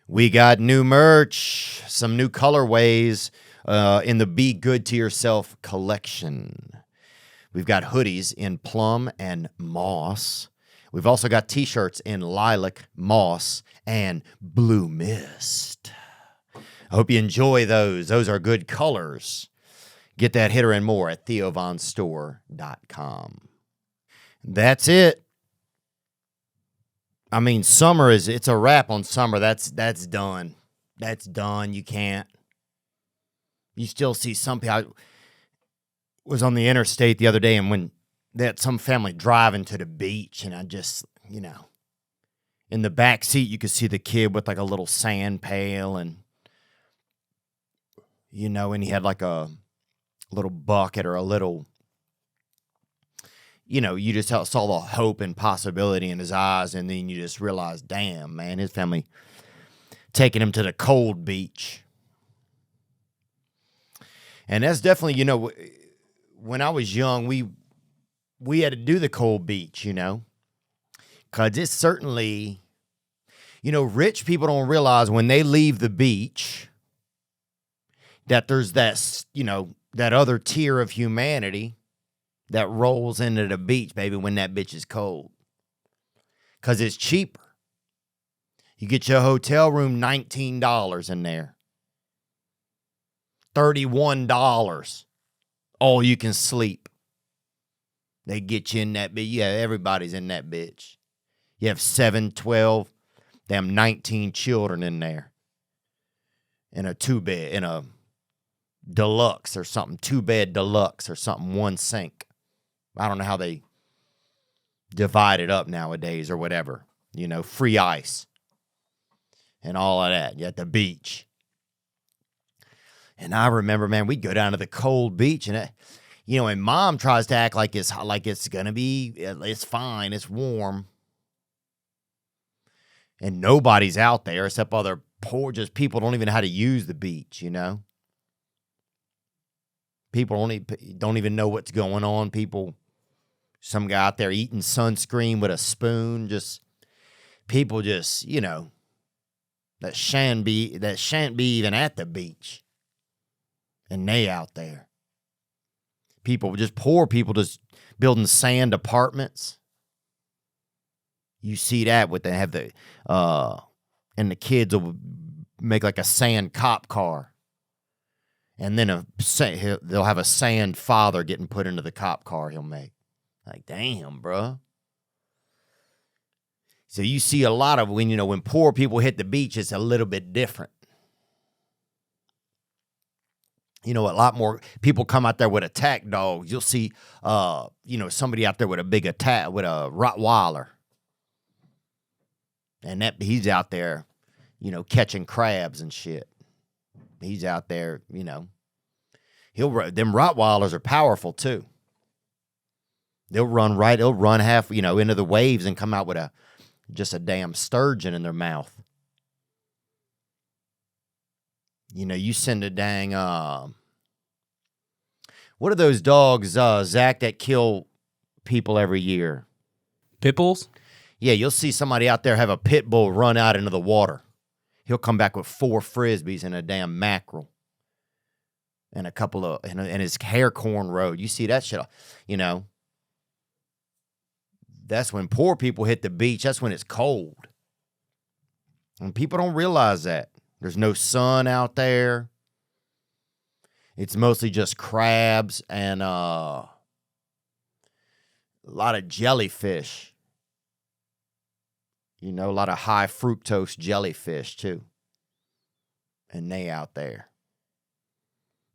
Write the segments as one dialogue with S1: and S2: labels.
S1: We got new merch, some new colorways in the Be Good to Yourself collection. We've got hoodies in plum and moss. We've also got t-shirts in lilac, moss, and blue mist. I hope you enjoy those. Those are good colors. Get that hitter and more at theovonstore.com. That's it. I mean, summer it's a wrap on summer. That's done. That's done. You can't. You still see some people. I was on the interstate the other day, and when they had some family driving to the beach, and I just, in the back seat, you could see the kid with like a little sand pail, and and he had like a little bucket or a little. You just saw the hope and possibility in his eyes, and then you just realize, damn, man, his family taking him to the cold beach. And that's definitely, when I was young, we had to do the cold beach, because it's certainly, rich people don't realize when they leave the beach that there's that, that other tier of humanity that rolls into the beach, baby, when that bitch is cold. Because it's cheaper. You get your hotel room, $19 in there. $31. All you can sleep. They get you in that bitch. Yeah, everybody's in that bitch. You have 7, 12, damn 19 children in there. In a 2-bed, in a deluxe or something. 2-bed deluxe or something, 1 sink. I don't know how they divide it up nowadays or whatever. Free ice and all of that. You at the beach. And I remember, man, we'd go down to the cold beach, and and mom tries to act like it's gonna be, it's fine, it's warm, and nobody's out there except other poor, just people don't even know how to use the beach. People don't even know what's going on. Some guy out there eating sunscreen with a spoon. People that shan't be even at the beach. And they out there. Poor people just building sand apartments. You see that they have and the kids will make like a sand cop car. And then they'll have a sand father getting put into the cop car he'll make. Like, damn, bro. So you see a lot of when poor people hit the beach, it's a little bit different. A lot more people come out there with attack dogs. You'll see, somebody out there with a big attack, with a Rottweiler. And he's out there, catching crabs and shit. He's out there, them Rottweilers are powerful too. They'll run half, into the waves and come out with just a damn sturgeon in their mouth. You send a dang, what are those dogs, Zach, that kill people every year?
S2: Pit bulls?
S1: Yeah, you'll see somebody out there have a pit bull run out into the water. He'll come back with 4 Frisbees and a damn mackerel. And a couple of, and his hair cornrowed. You see that shit, That's when poor people hit the beach. That's when it's cold. And people don't realize that. There's no sun out there. It's mostly just crabs and a lot of jellyfish. A lot of high fructose jellyfish too. And they out there.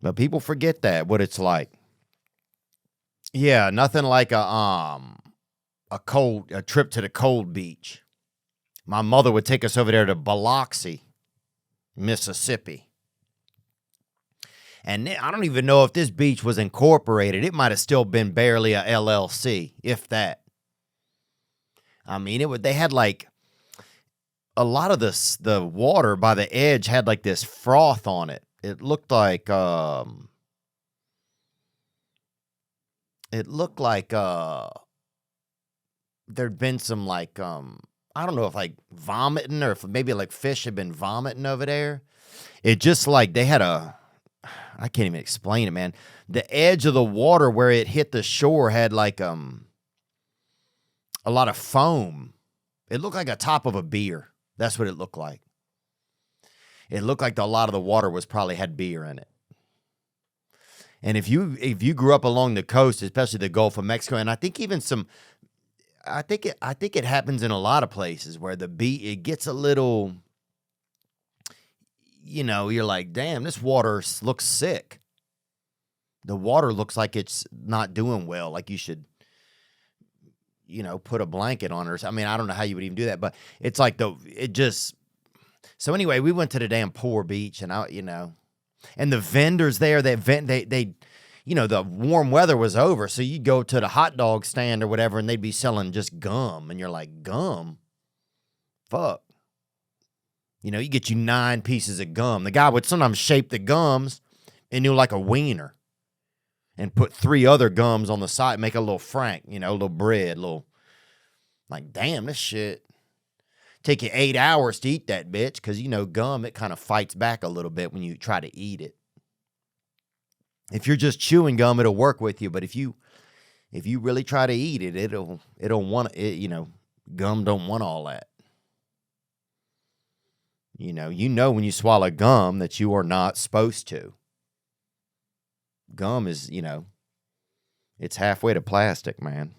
S1: But people forget that, what it's like. Yeah, nothing like a trip to the cold beach. My mother would take us over there to Biloxi, Mississippi. And I don't even know if this beach was incorporated. It might have still been barely a LLC, if that. I mean, they had like a lot of the water by the edge had like this froth on it. It looked like there'd been some like I don't know if like vomiting or if maybe like fish had been vomiting over there. It just like they had I can't even explain it, man. The edge of the water where it hit the shore had like a lot of foam. It looked like a top of a beer. That's what it looked like. It looked like a lot of the water was probably had beer in it. And if you grew up along the coast, especially the Gulf of Mexico, and I think even I think it happens in a lot of places where it gets a little, you're like, damn, this water looks sick. The water looks like it's not doing well. Like you should, put a blanket on it. I mean, I don't know how you would even do that, but it's like so anyway, we went to the damn poor beach and and the vendors there, they the warm weather was over. So you go to the hot dog stand or whatever, and they'd be selling just gum. And you're like, gum? Fuck. You get you 9 pieces of gum. The guy would sometimes shape the gums into like a wiener and put 3 other gums on the side, make a little frank, a little bread, like, damn, this shit. Take you 8 hours to eat that bitch because, gum, it kind of fights back a little bit when you try to eat it. If you're just chewing gum, it'll work with you. But if you really try to eat it, it'll want it, gum don't want all that. When you swallow gum that you are not supposed to. Gum is, it's halfway to plastic, man.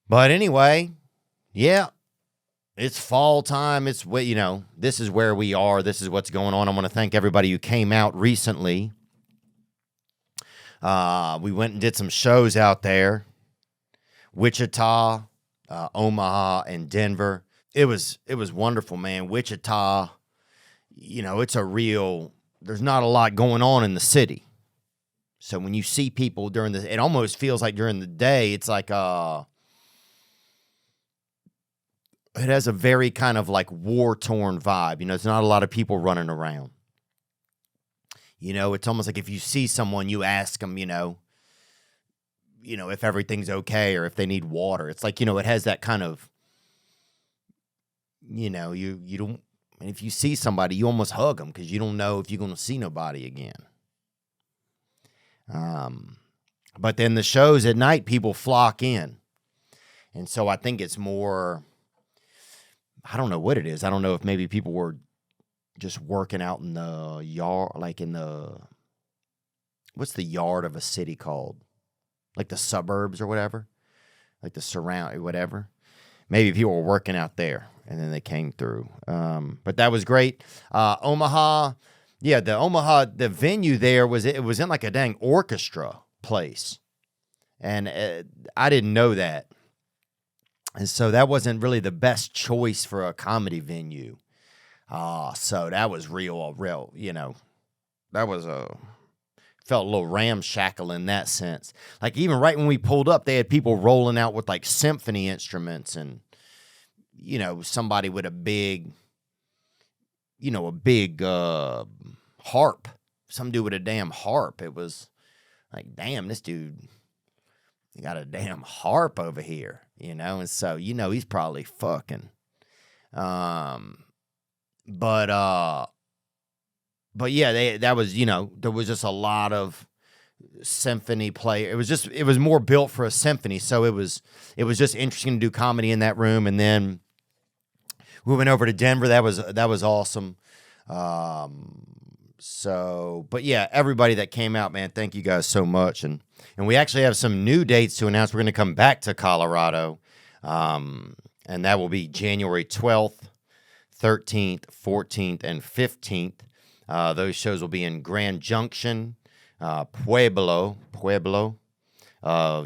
S1: But anyway, yeah, it's fall time. It's this is where we are. This is what's going on. I want to thank everybody who came out recently. We went and did some shows out there. Wichita, Omaha, and Denver. It was wonderful, man. Wichita, there's not a lot going on in the city. So when you see people it almost feels like during the day, it's like, it has a very kind of like war-torn vibe. It's not a lot of people running around. It's almost like if you see someone, you ask them, if everything's okay or if they need water. It's like, it has that kind of, you don't, and if you see somebody, you almost hug them because you don't know if you're going to see nobody again. But then the shows at night, people flock in. And so I think it's more, I don't know what it is. I don't know if maybe people were just working out in the yard, like what's the yard of a city called? Like the suburbs or whatever? Like the surround, whatever. Maybe people were working out there and then they came through. But that was great. Omaha, yeah, the venue there it was in like a dang orchestra place. And I didn't know that. And so that wasn't really the best choice for a comedy venue. So that was real, that was felt a little ramshackle in that sense. Like even right when we pulled up, they had people rolling out with like symphony instruments and, somebody with a big harp. Some dude with a damn harp. It was like, damn, this dude, he got a damn harp over here, and so, he's probably fucking. But yeah, there was just a lot of symphony play. It was more built for a symphony. So it was just interesting to do comedy in that room. And then we went over to Denver. That was awesome. But yeah, everybody that came out, man, thank you guys so much. And we actually have some new dates to announce. We're going to come back to Colorado. And that will be January 12th, 13th, 14th, and 15th. Those shows will be in Grand Junction, Pueblo,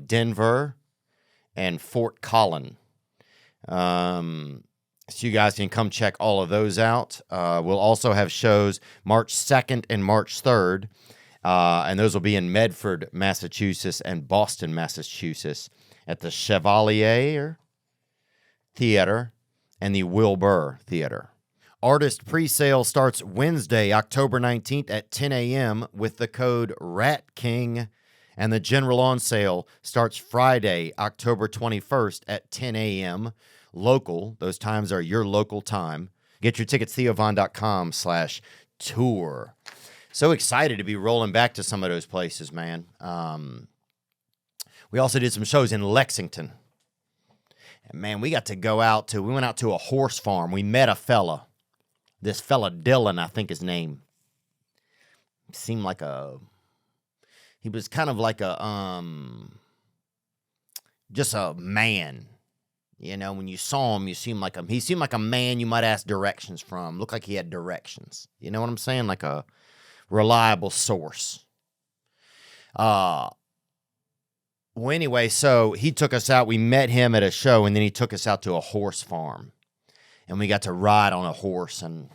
S1: Denver, and Fort Collin. So you guys can come check all of those out. We'll also have shows March 2nd and March 3rd, and those will be in Medford, Massachusetts, and Boston, Massachusetts, at the Chevalier Theater and the Wilbur Theater. Artist presale starts Wednesday, October 19th at 10 a.m. with the code RATKING And the general on sale starts Friday, October 21st at 10 a.m. local. Those times are your local time. Get your tickets, theovon.com/tour. So excited to be rolling back to some of those places, man. We also did some shows in Lexington. And, man, we went out to a horse farm. We met a fella. This fella, Dylan, I think his name. Seemed like he was kind of like just a man. You know, when you saw him, he seemed like a man you might ask directions from. Looked like he had directions. You know what I'm saying? Like a reliable source. Well, anyway, so he took us out. We met him at a show, and then he took us out to a horse farm. And we got to ride on a horse. And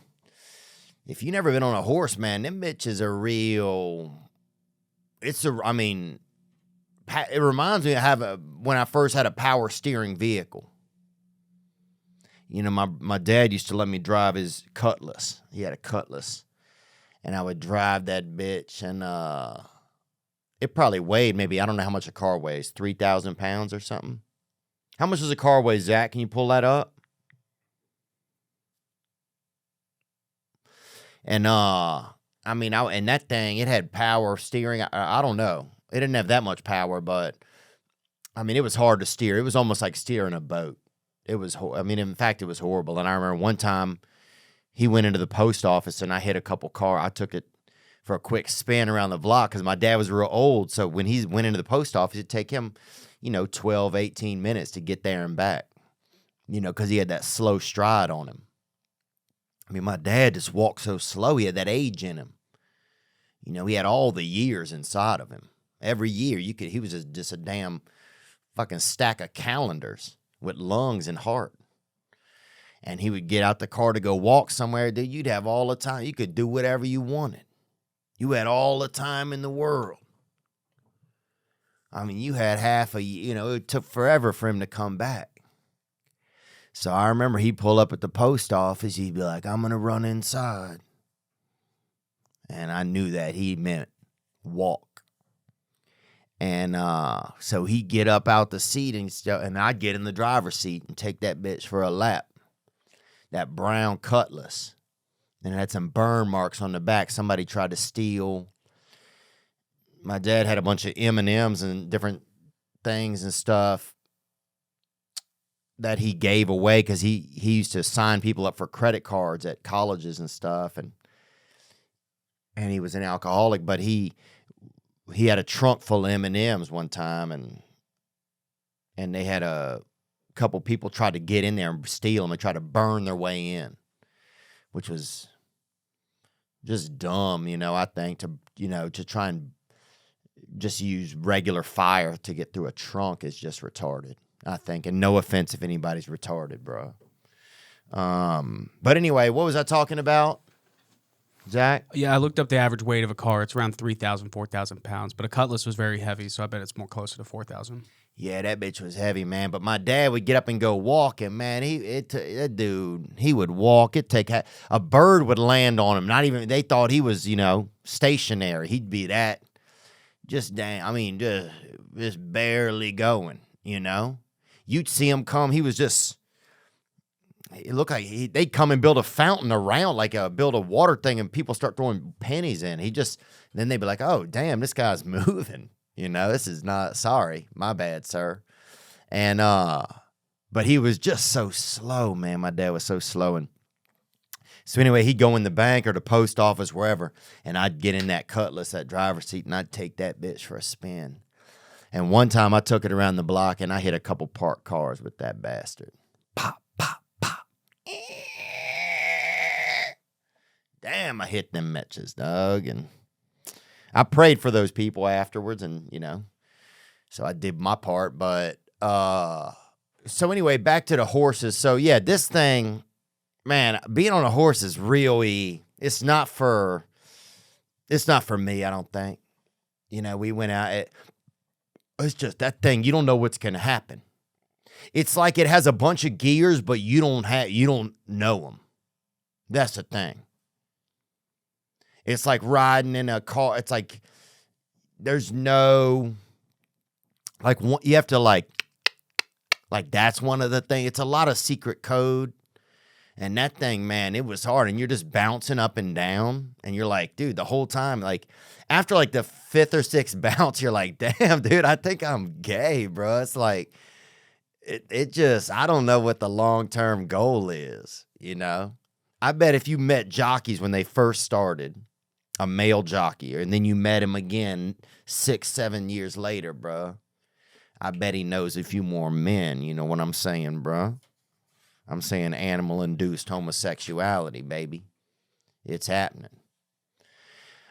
S1: if you never been on a horse, man, them bitches are real. It reminds me of when I first had a power steering vehicle. You know, my dad used to let me drive his Cutlass. He had a Cutlass. And I would drive that bitch, and it probably weighed maybe, I don't know how much a car weighs, 3,000 pounds or something. How much does a car weigh, Zach? Can you pull that up? And, and that thing, it had power steering. I don't know. It didn't have that much power, but, it was hard to steer. It was almost like steering a boat. It was, in fact, it was horrible. And I remember one time he went into the post office and I hit a couple cars. I took it for a quick spin around the block because my dad was real old. So when he went into the post office, it'd take him, 12, 18 minutes to get there and back, because he had that slow stride on him. My dad just walked so slow. He had that age in him. He had all the years inside of him. Every year, he was just a damn fucking stack of calendars with lungs and heart. And he would get out the car to go walk somewhere. Dude, you'd have all the time. You could do whatever you wanted. You had all the time in the world. You had half a year. It took forever for him to come back. So I remember he'd pull up at the post office. He'd be like, I'm going to run inside. And I knew that he meant walk. And so he'd get up out the seat and I'd get in the driver's seat and take that bitch for a lap. That brown Cutlass. And it had some burn marks on the back. Somebody tried to steal. My dad had a bunch of M&Ms and different things and stuff that he gave away because he used to sign people up for credit cards at colleges and stuff. And he was an alcoholic, but he had a trunk full of M&Ms one time, and they had a couple people tried to get in there and steal them and try to burn their way in, which was just dumb, I think, to try and just use regular fire to get through a trunk is just retarded, I think. And no offense if anybody's retarded, bro. But anyway, what was I talking about? Zach?
S2: Yeah, I looked up the average weight of a car. It's around 3,000, 4,000 pounds. But a Cutlass was very heavy, so I bet it's more closer to 4,000.
S1: Yeah, that bitch was heavy, man. But my dad would get up and go walking, man. That dude, he would walk. A bird would land on him. Not even, they thought he was, stationary. He'd be that, just barely going, You'd see him come. He was just, it looked like they'd come and build a fountain around, build a water thing, and people start throwing pennies in. Then they'd be like, oh, damn, this guy's moving. This is not, sorry, my bad, sir. And, but he was just so slow, man. My dad was so slow. And so anyway, he'd go in the bank or the post office, wherever, and I'd get in that Cutlass, that driver's seat, and I'd take that bitch for a spin. And one time I took it around the block and I hit a couple parked cars with that bastard. Pop, pop, pop. Damn, I hit them metches, dog. And I prayed for those people afterwards, and, so I did my part. But, so anyway, back to the horses. So, yeah, this thing, man, being on a horse is really, it's not for me, I don't think. We went out, it's just that thing, you don't know what's going to happen. It's like it has a bunch of gears, but you don't know them. That's the thing. It's like riding in a car. It's like there's no, like, you have to, like that's one of the things. It's a lot of secret code. And that thing, man, it was hard. And you're just bouncing up and down. And you're like, dude, the whole time, like, after, like, the 5th or 6th bounce, you're like, damn, dude, I think I'm gay, bro. It's like, it just, I don't know what the long-term goal is, you know? I bet if you met jockeys when they first started, a male jockey, and then you met him again 6, 7 years later, bro, I bet he knows a few more men, you know what I'm saying, bro? I'm saying animal-induced homosexuality, baby. It's happening.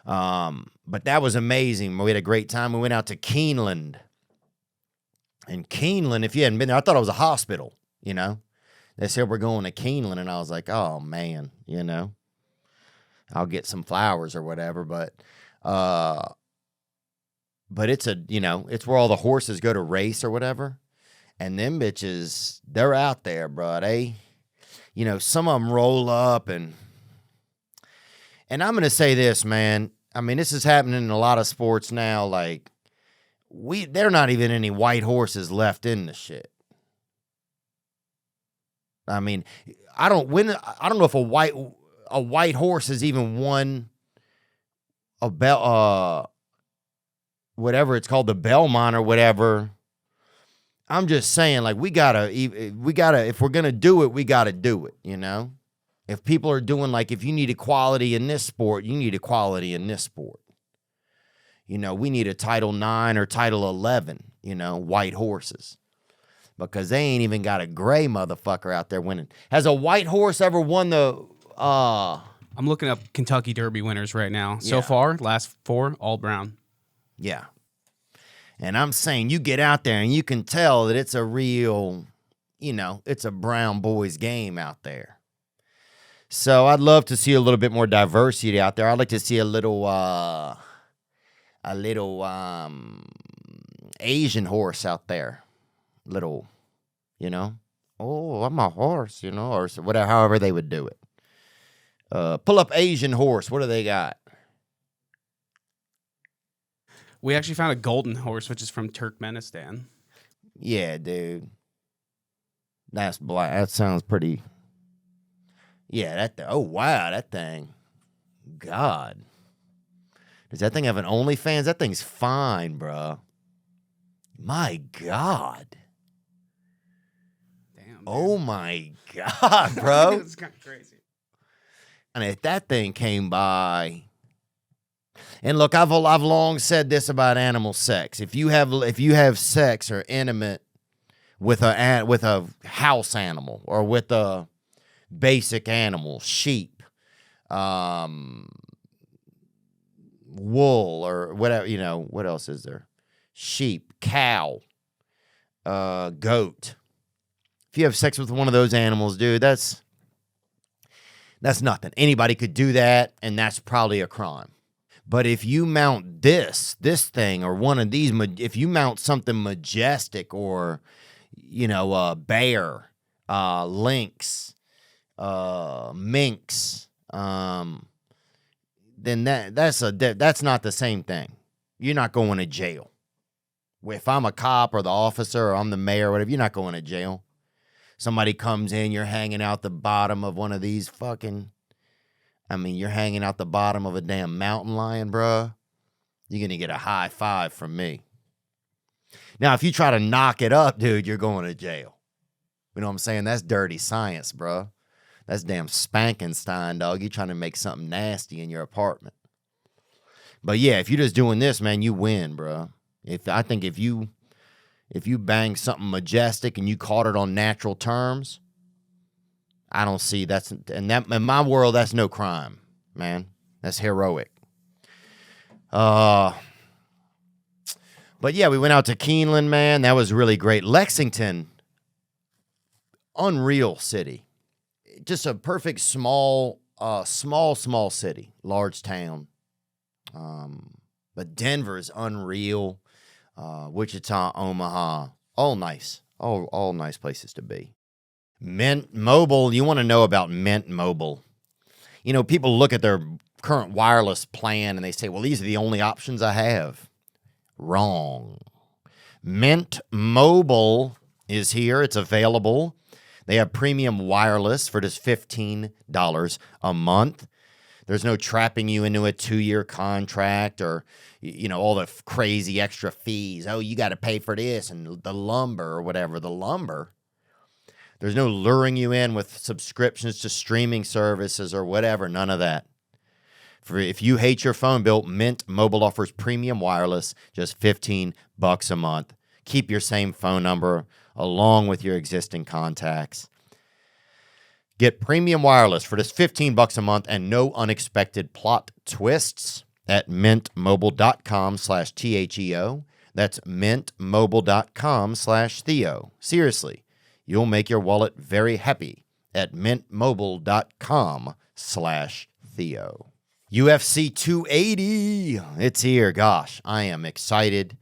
S1: But that was amazing. We had a great time. We went out to Keeneland. And Keeneland, if you hadn't been there, I thought it was a hospital, you know. They said we're going to Keeneland, and I was like, oh, man, you know. I'll get some flowers or whatever, but it's it's where all the horses go to race or whatever. And them bitches, they're out there, bro. They, you know, some of them roll up and I'm going to say this, man. I mean, this is happening in a lot of sports now. Like, there are not even any white horses left in the shit. I mean, I don't know if a white horse has even won whatever it's called, the Belmont or whatever. I'm just saying, like, we gotta, if we're gonna do it, we gotta do it, you know? If people are doing, like, if you need equality in this sport, you need equality in this sport. You know, we need a Title IX or Title 11, you know, white horses. Because they ain't even got a gray motherfucker out there winning. Has a white horse ever won the,
S2: I'm looking up Kentucky Derby winners right now. So far, last 4, all brown.
S1: Yeah. And I'm saying you get out there and you can tell that it's a real, you know, it's a brown boys game out there. So I'd love to see a little bit more diversity out there. I'd like to see a little Asian horse out there. Little, you know, oh, I'm a horse, you know, or whatever, however they would do it. Pull up Asian horse. What do they got?
S2: We actually found a golden horse, which is from Turkmenistan.
S1: Yeah, dude. That's black. That sounds pretty. Yeah, oh, wow, that thing. God. Does that thing have an OnlyFans? That thing's fine, bro. My God.
S2: Damn. Dude.
S1: Oh, my God, bro.
S2: It's kind of crazy.
S1: And if that thing came by. And look, I've long said this about animal sex. If you have sex or intimate with a house animal or with a basic animal, sheep, wool or whatever, you know, what else is there? Sheep, cow, goat. If you have sex with one of those animals, dude, that's nothing. Anybody could do that, and that's probably a crime. But if you mount this thing or one of these, if you mount something majestic or, you know, bear, lynx, minx, then that's not the same thing. You're not going to jail. If I'm a cop or the officer or I'm the mayor or whatever, you're not going to jail. Somebody comes in, you're hanging out the bottom of one of these you're hanging out the bottom of a damn mountain lion, bruh. You're going to get a high five from me. Now, if you try to knock it up, dude, you're going to jail. You know what I'm saying? That's dirty science, bruh. That's damn Spankenstein, dog. You're trying to make something nasty in your apartment. But yeah, if you're just doing this, man, you win, bruh. I think if you bang something majestic and you caught it on natural terms, I don't see in my world, that's no crime, man. That's heroic. But yeah, we went out to Keeneland, man. That was really great. Lexington, unreal city. Just a perfect small city, large town. But Denver is unreal. Wichita, Omaha, all nice. All nice places to be. Mint Mobile, you want to know about Mint Mobile. You know, people look at their current wireless plan and they say, well, these are the only options I have. Wrong. Mint Mobile is here. It's available. They have premium wireless for just $15 a month. There's no trapping you into a 2-year contract or, all the crazy extra fees. Oh, you got to pay for this and the lumber or whatever. The lumber. There's no luring you in with subscriptions to streaming services or whatever. None of that. If you hate your phone bill, Mint Mobile offers premium wireless, just $15 a month. Keep your same phone number along with your existing contacts. Get premium wireless for just $15 a month and no unexpected plot twists at mintmobile.com/THEO. That's mintmobile.com/Theo. Seriously, you'll make your wallet very happy at mintmobile.com/Theo. UFC 280, it's here. Gosh, I am excited.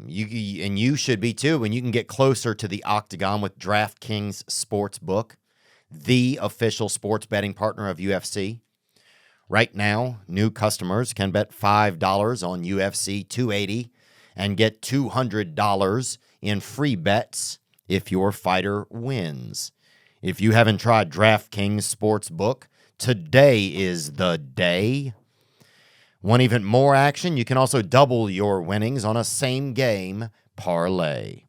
S1: You should be too when you can get closer to the octagon with DraftKings Sportsbook, the official sports betting partner of UFC. Right now, new customers can bet $5 on UFC 280 and get $200 in free bets if your fighter wins. If you haven't tried DraftKings Sportsbook, today is the day. Want even more action? You can also double your winnings on a same-game parlay.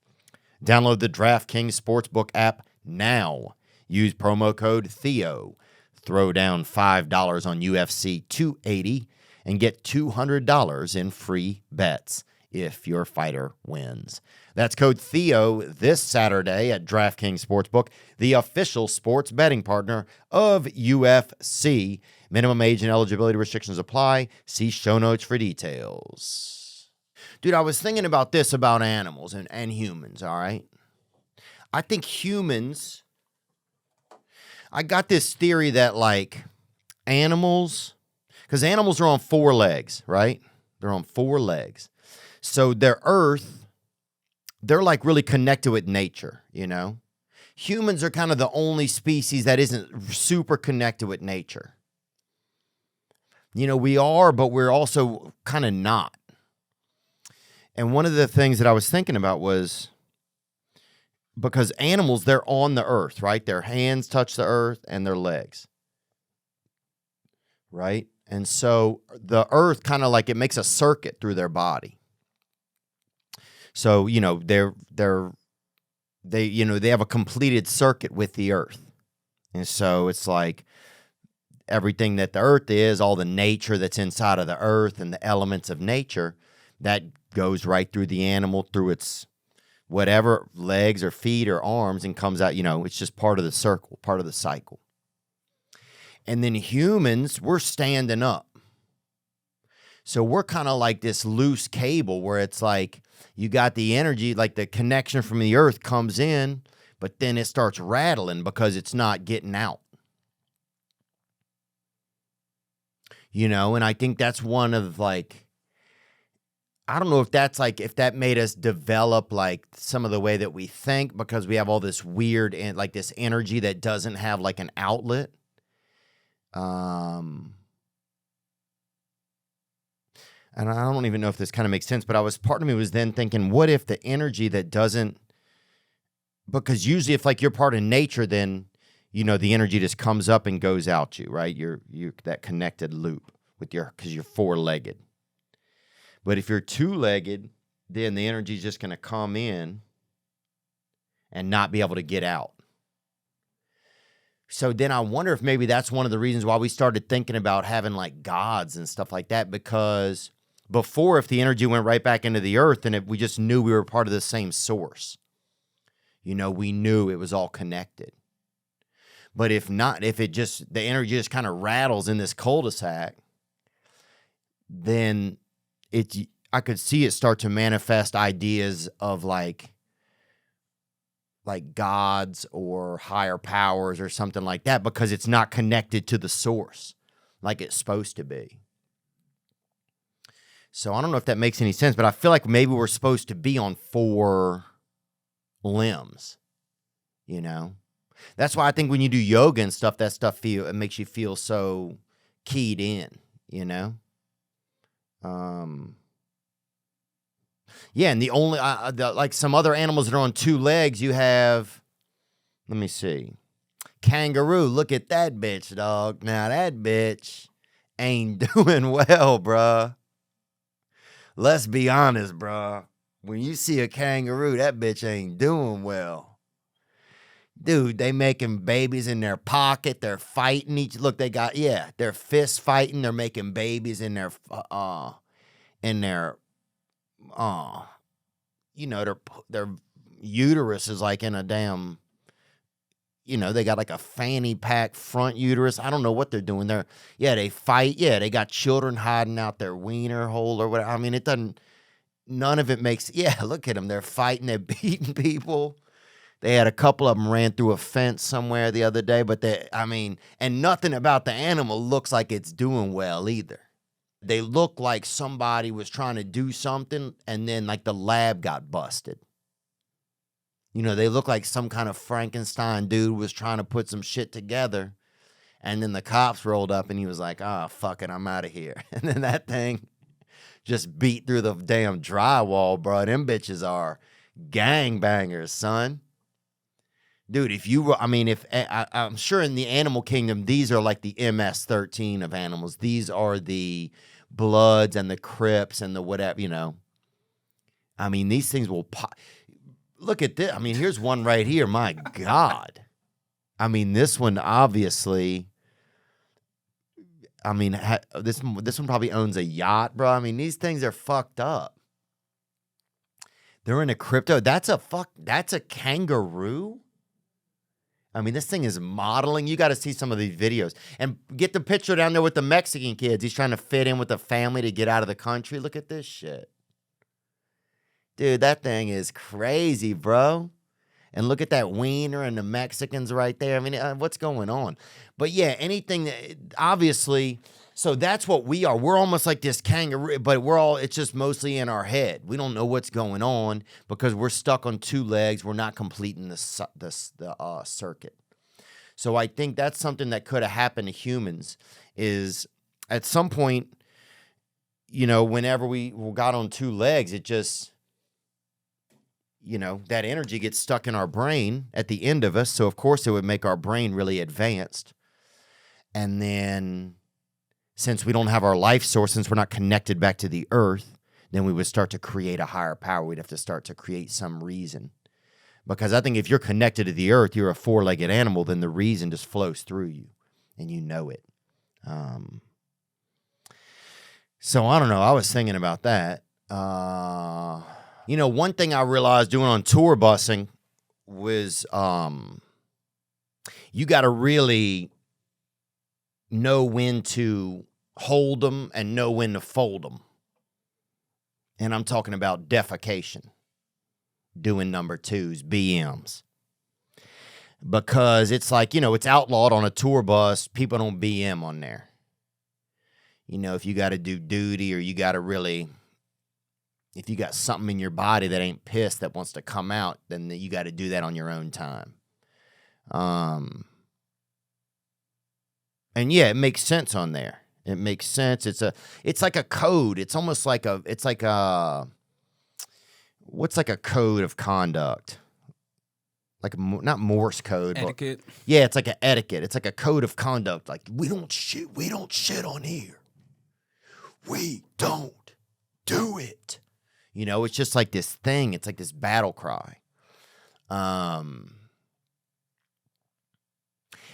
S1: Download the DraftKings Sportsbook app now. Use promo code Theo. Throw down $5 on UFC 280 and get $200 in free bets if your fighter wins. That's code Theo this Saturday at DraftKings Sportsbook, the official sports betting partner of UFC. Minimum age and eligibility restrictions apply. See show notes for details. Dude, I was thinking about this about animals and humans, all right? I think humans, I got this theory that like animals, because animals are on 4 legs, right? They're on 4 legs. So their earth, they're like really connected with nature, Humans are kind of the only species that isn't super connected with nature. We are, but we're also kind of not. And one of the things that I was thinking about was because animals, they're on the earth, right? Their hands touch the earth and their legs, right? And so the earth kind of like it makes a circuit through their body. So, they have a completed circuit with the earth. And so it's like everything that the earth is, all the nature that's inside of the earth and the elements of nature, that goes right through the animal, through its whatever legs or feet or arms and comes out, it's just part of the circle, part of the cycle. And then humans, we're standing up. So we're kind of like this loose cable where it's like you got the energy, like the connection from the earth comes in, but then it starts rattling because it's not getting out. And I think that's one of like, I don't know if that's like, if that made us develop like some of the way that we think because we have all this weird and like this energy that doesn't have like an outlet. And I don't even know if this kind of makes sense, but part of me was then thinking, what if the energy that doesn't, because usually if like you're part of nature, then, the energy just comes up and goes out you, right? You're that connected loop because you're 4-legged. But if you're 2-legged, then the energy is just going to come in and not be able to get out. So then I wonder if maybe that's one of the reasons why we started thinking about having like gods and stuff like that, because before, if the energy went right back into the earth, then we just knew we were part of the same source. We knew it was all connected. But if not, if the energy just kind of rattles in this cul-de-sac, then I could see it start to manifest ideas of like gods or higher powers or something like that, because it's not connected to the source like it's supposed to be. So I don't know if that makes any sense, but I feel like maybe we're supposed to be on 4 limbs, That's why I think when you do yoga and stuff, that stuff it makes you feel so keyed in, Yeah, and the only like some other animals that are on two legs, you have. Let me see. Kangaroo. Look at that bitch, dog. Now that bitch ain't doing well, bruh. Let's be honest, bruh. When you see a kangaroo, that bitch ain't doing well. Dude, they making babies in their pocket. They're fighting each. Look, they're fist fighting. They're making babies in their, their uterus is like in a damn, they got like a fanny pack front uterus. I don't know what they're doing there. Yeah, they fight. Yeah, they got children hiding out their wiener hole or whatever. I mean, none of it makes, look at them. They're fighting. They're beating people. They had a couple of them ran through a fence somewhere the other day, but and nothing about the animal looks like it's doing well either. They look like somebody was trying to do something and then like the lab got busted. They look like some kind of Frankenstein dude was trying to put some shit together and then the cops rolled up and he was like, oh, fuck it, I'm out of here. And then that thing just beat through the damn drywall, bro. Them bitches are gangbangers, son. Dude, I'm sure in the animal kingdom, these are like the MS-13 of animals. These are the Bloods and the Crips and the whatever, these things will pop. Look at this. Here's one right here. My God. This one obviously, this one probably owns a yacht, bro. These things are fucked up. They're in a crypto. That's a kangaroo? This thing is modeling. You got to see some of these videos. And get the picture down there with the Mexican kids. He's trying to fit in with the family to get out of the country. Look at this shit. Dude, that thing is crazy, bro. And look at that wiener and the Mexicans right there. What's going on? But yeah, anything that, obviously, so that's what we are. We're almost like this kangaroo, but it's just mostly in our head. We don't know what's going on because we're stuck on two legs. We're not completing the circuit. So I think that's something that could have happened to humans is at some point, whenever we got on two legs, it just, that energy gets stuck in our brain at the end of us. So of course it would make our brain really advanced. And then since we don't have our life source, since we're not connected back to the earth, then we would start to create a higher power. We'd have to start to create some reason. Because I think if you're connected to the earth, you're a four-legged animal, then the reason just flows through you, and you know it. So I don't know. I was thinking about that. One thing I realized doing on tour busing was you got to really know when to hold them and know when to fold them. And I'm talking about defecation, doing number twos, BMs. Because it's like, it's outlawed on a tour bus. People don't BM on there. If you got to do duty or you got to really, if you got something in your body that ain't pissed that wants to come out, then you got to do that on your own time. And yeah, it makes sense on there. It makes sense. It's like a code. It's almost like what's like a code of conduct? Like not Morse code.
S2: Etiquette.
S1: But, yeah, it's like an etiquette. It's like a code of conduct. Like we don't shit on here. We don't do it. It's just like this thing. It's like this battle cry.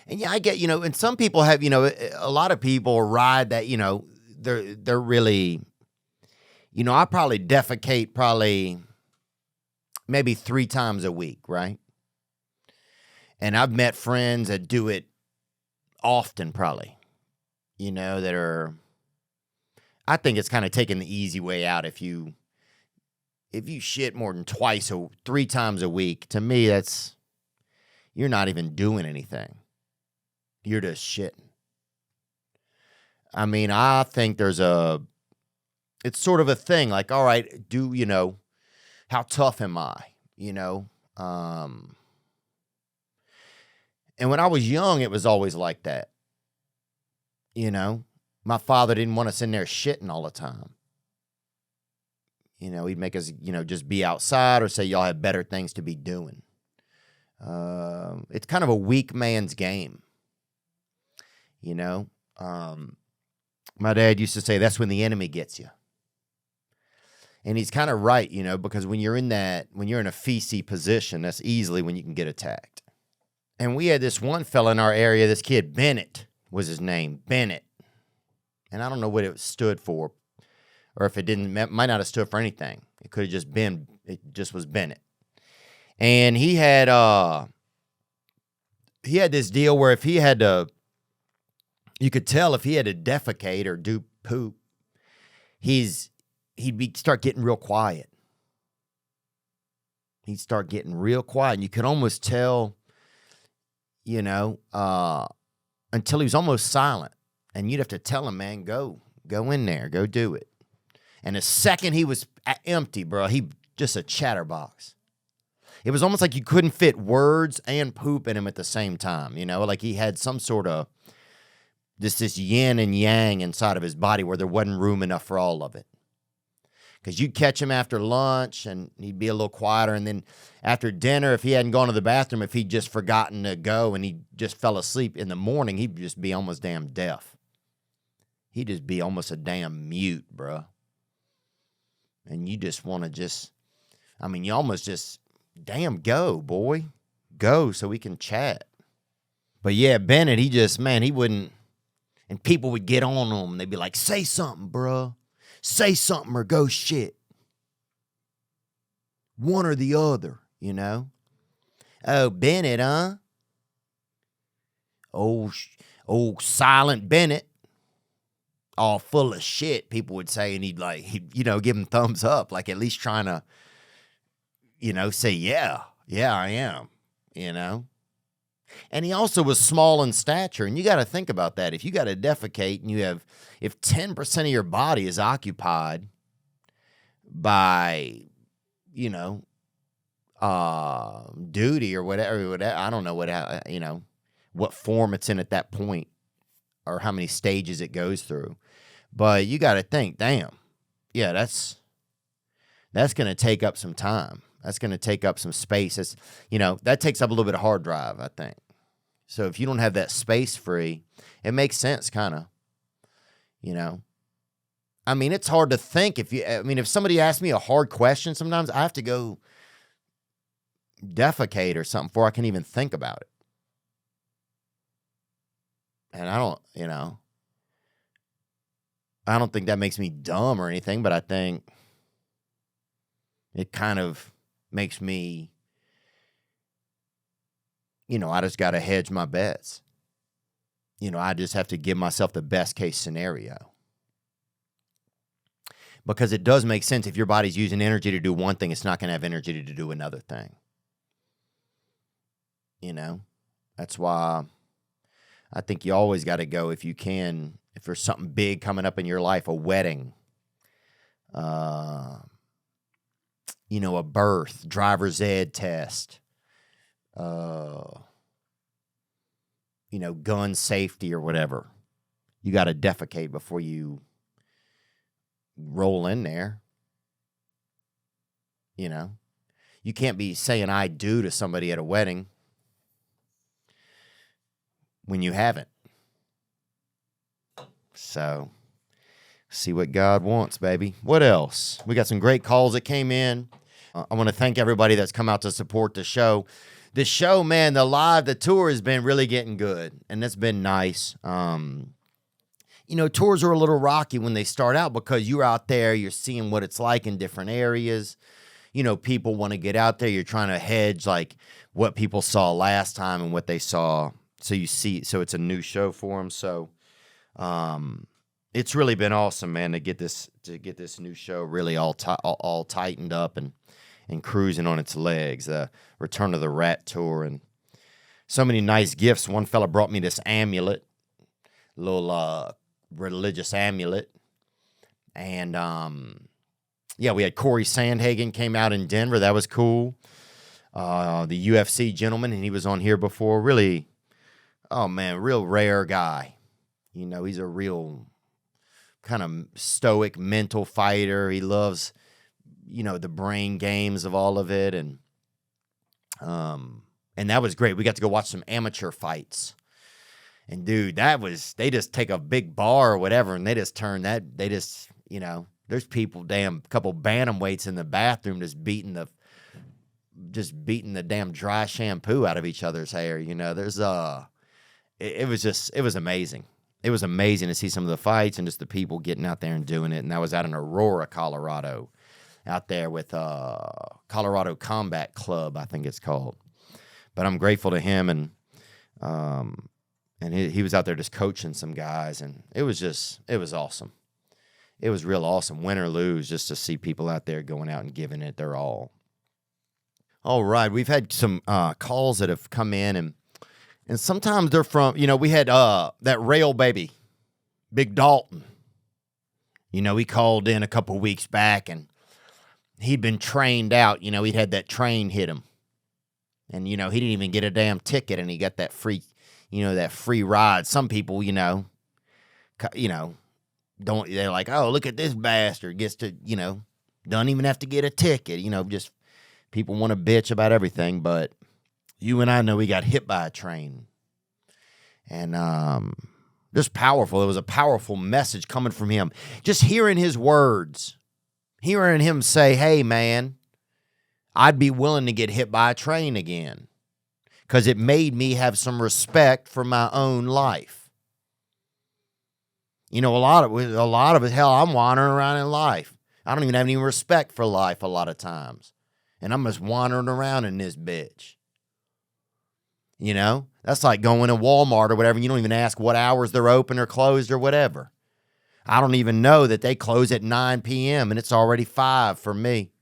S1: And yeah, I get, and some people have, a lot of people ride that, they're really, I probably defecate maybe 3 times a week, right? And I've met friends that do it often probably, that are, I think it's kind of taking the easy way out if you shit more than 3 times a week. To me, you're not even doing anything. You're just shitting. I think it's sort of a thing. Like, all right, how tough am I? And when I was young, it was always like that. My father didn't want us in there shitting all the time. He'd make us, just be outside or say y'all have better things to be doing. It's kind of a weak man's game. My dad used to say that's when the enemy gets you. And he's kind of right, because when you're in a feisty position, that's easily when you can get attacked. And we had this one fella in our area, this kid, Bennett was his name, Bennett. And I don't know what it stood for, or if it might not have stood for anything. It could have just been, it just was Bennett. And he had this deal where if he had to, you could tell if he had to defecate or do poop, he'd start getting real quiet. He'd start getting real quiet, and you could almost tell, until he was almost silent. And you'd have to tell him, man, go in there, go do it. And the second he was empty, bro, he just a chatterbox. It was almost like you couldn't fit words and poop in him at the same time, like he had some sort of this yin and yang inside of his body where there wasn't room enough for all of it. Because you'd catch him after lunch and he'd be a little quieter. And then after dinner, if he hadn't gone to the bathroom, if he'd just forgotten to go and he just fell asleep in the morning, he'd just be almost damn deaf. He'd just be almost a damn mute, bro. And you just want to you almost just, damn, go, boy. Go so we can chat. But yeah, Bennett, he wouldn't, and people would get on him. They'd be like, say something, bro. Say something or go shit. One or the other, Oh, Bennett, huh? Oh, silent Bennett. All full of shit, people would say, and he'd give him thumbs up, like at least trying to, say, yeah, I am, And he also was small in stature, and you got to think about that. If you got to defecate and if 10% of your body is occupied by, duty or whatever, I don't know what form it's in at that point or how many stages it goes through. But you got to think, damn, yeah, that's going to take up some time. That's going to take up some space. It's, that takes up a little bit of hard drive, I think. So if you don't have that space free, it makes sense, kind of, it's hard to think if somebody asks me a hard question, sometimes I have to go defecate or something before I can even think about it. And I don't think that makes me dumb or anything, but I think it kind of makes me, I just got to hedge my bets. I just have to give myself the best case scenario. Because it does make sense if your body's using energy to do one thing, it's not going to have energy to do another thing. That's why I think you always got to go if you can, if there's something big coming up in your life, a wedding, a birth, driver's ed test, gun safety or whatever. You got to defecate before you roll in there. You can't be saying I do to somebody at a wedding when you haven't. So, see what God wants, baby. What else? We got some great calls that came in. I want to thank everybody that's come out to support the show. The show, man, the tour has been really getting good, and that's been nice. Tours are a little rocky when they start out because you're out there, you're seeing what it's like in different areas. People want to get out there. You're trying to hedge like what people saw last time and what they saw. So it's a new show for them. So, it's really been awesome, man, to get this new show really all tightened up and cruising on its legs. Return of the Rat Tour and so many nice gifts. One fella brought me this amulet, little religious amulet, and we had Corey Sandhagen came out in Denver. That was cool. The UFC gentleman, and he was on here before. Really, oh man, real rare guy. He's a real kind of stoic mental fighter. He loves the brain games of all of it. And that was great. We got to go watch some amateur fights. And dude, they just take a big bar or whatever, and they just turn that, there's people, couple bantamweights in the bathroom just beating the damn dry shampoo out of each other's hair. There's it was amazing. It was amazing to see some of the fights and just the people getting out there and doing it. And that was out in Aurora, Colorado, out there with Colorado Combat Club, I think it's called. But I'm grateful to him, and he was out there just coaching some guys, and it was awesome. It was real awesome, win or lose, just to see people out there going out and giving it their all. All right, we've had some calls that have come in, and sometimes they're from, we had that rail baby, Big Dalton. He called in a couple weeks back, and he'd been trained out. He'd had that train hit him. And, he didn't even get a damn ticket, and he got that free, that free ride. Some people, don't, they're like, oh, look at this bastard, gets to, don't even have to get a ticket. Just people want to bitch about everything, but you and I know he got hit by a train. And just powerful. It was a powerful message coming from him. Just hearing his words, hearing him say, hey, man, I'd be willing to get hit by a train again, because it made me have some respect for my own life. A lot of it, hell, I'm wandering around in life. I don't even have any respect for life a lot of times. And I'm just wandering around in this bitch. That's like going to Walmart or whatever. You don't even ask what hours they're open or closed or whatever. I don't even know that they close at 9 p.m. and it's already 5 for me.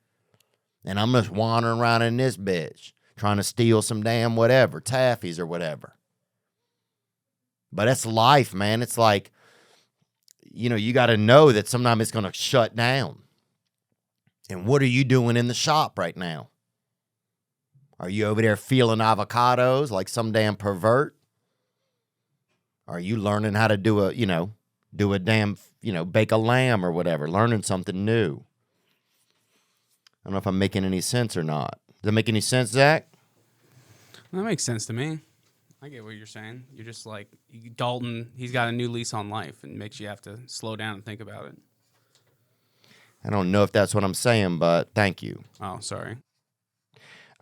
S1: And I'm just wandering around in this bitch, trying to steal some damn whatever, taffies or whatever. But it's life, man. It's like, you got to know that sometimes it's going to shut down. And what are you doing in the shop right now? Are you over there feeling avocados like some damn pervert? Are you learning how to do a damn, bake a lamb or whatever, learning something new? I don't know if I'm making any sense or not. Does that make any sense, Zach?
S2: That makes sense to me. I get what you're saying. You're just like, Dalton, he's got a new lease on life, and makes you have to slow down and think about it.
S1: I don't know if that's what I'm saying, but thank you.
S2: Oh, sorry.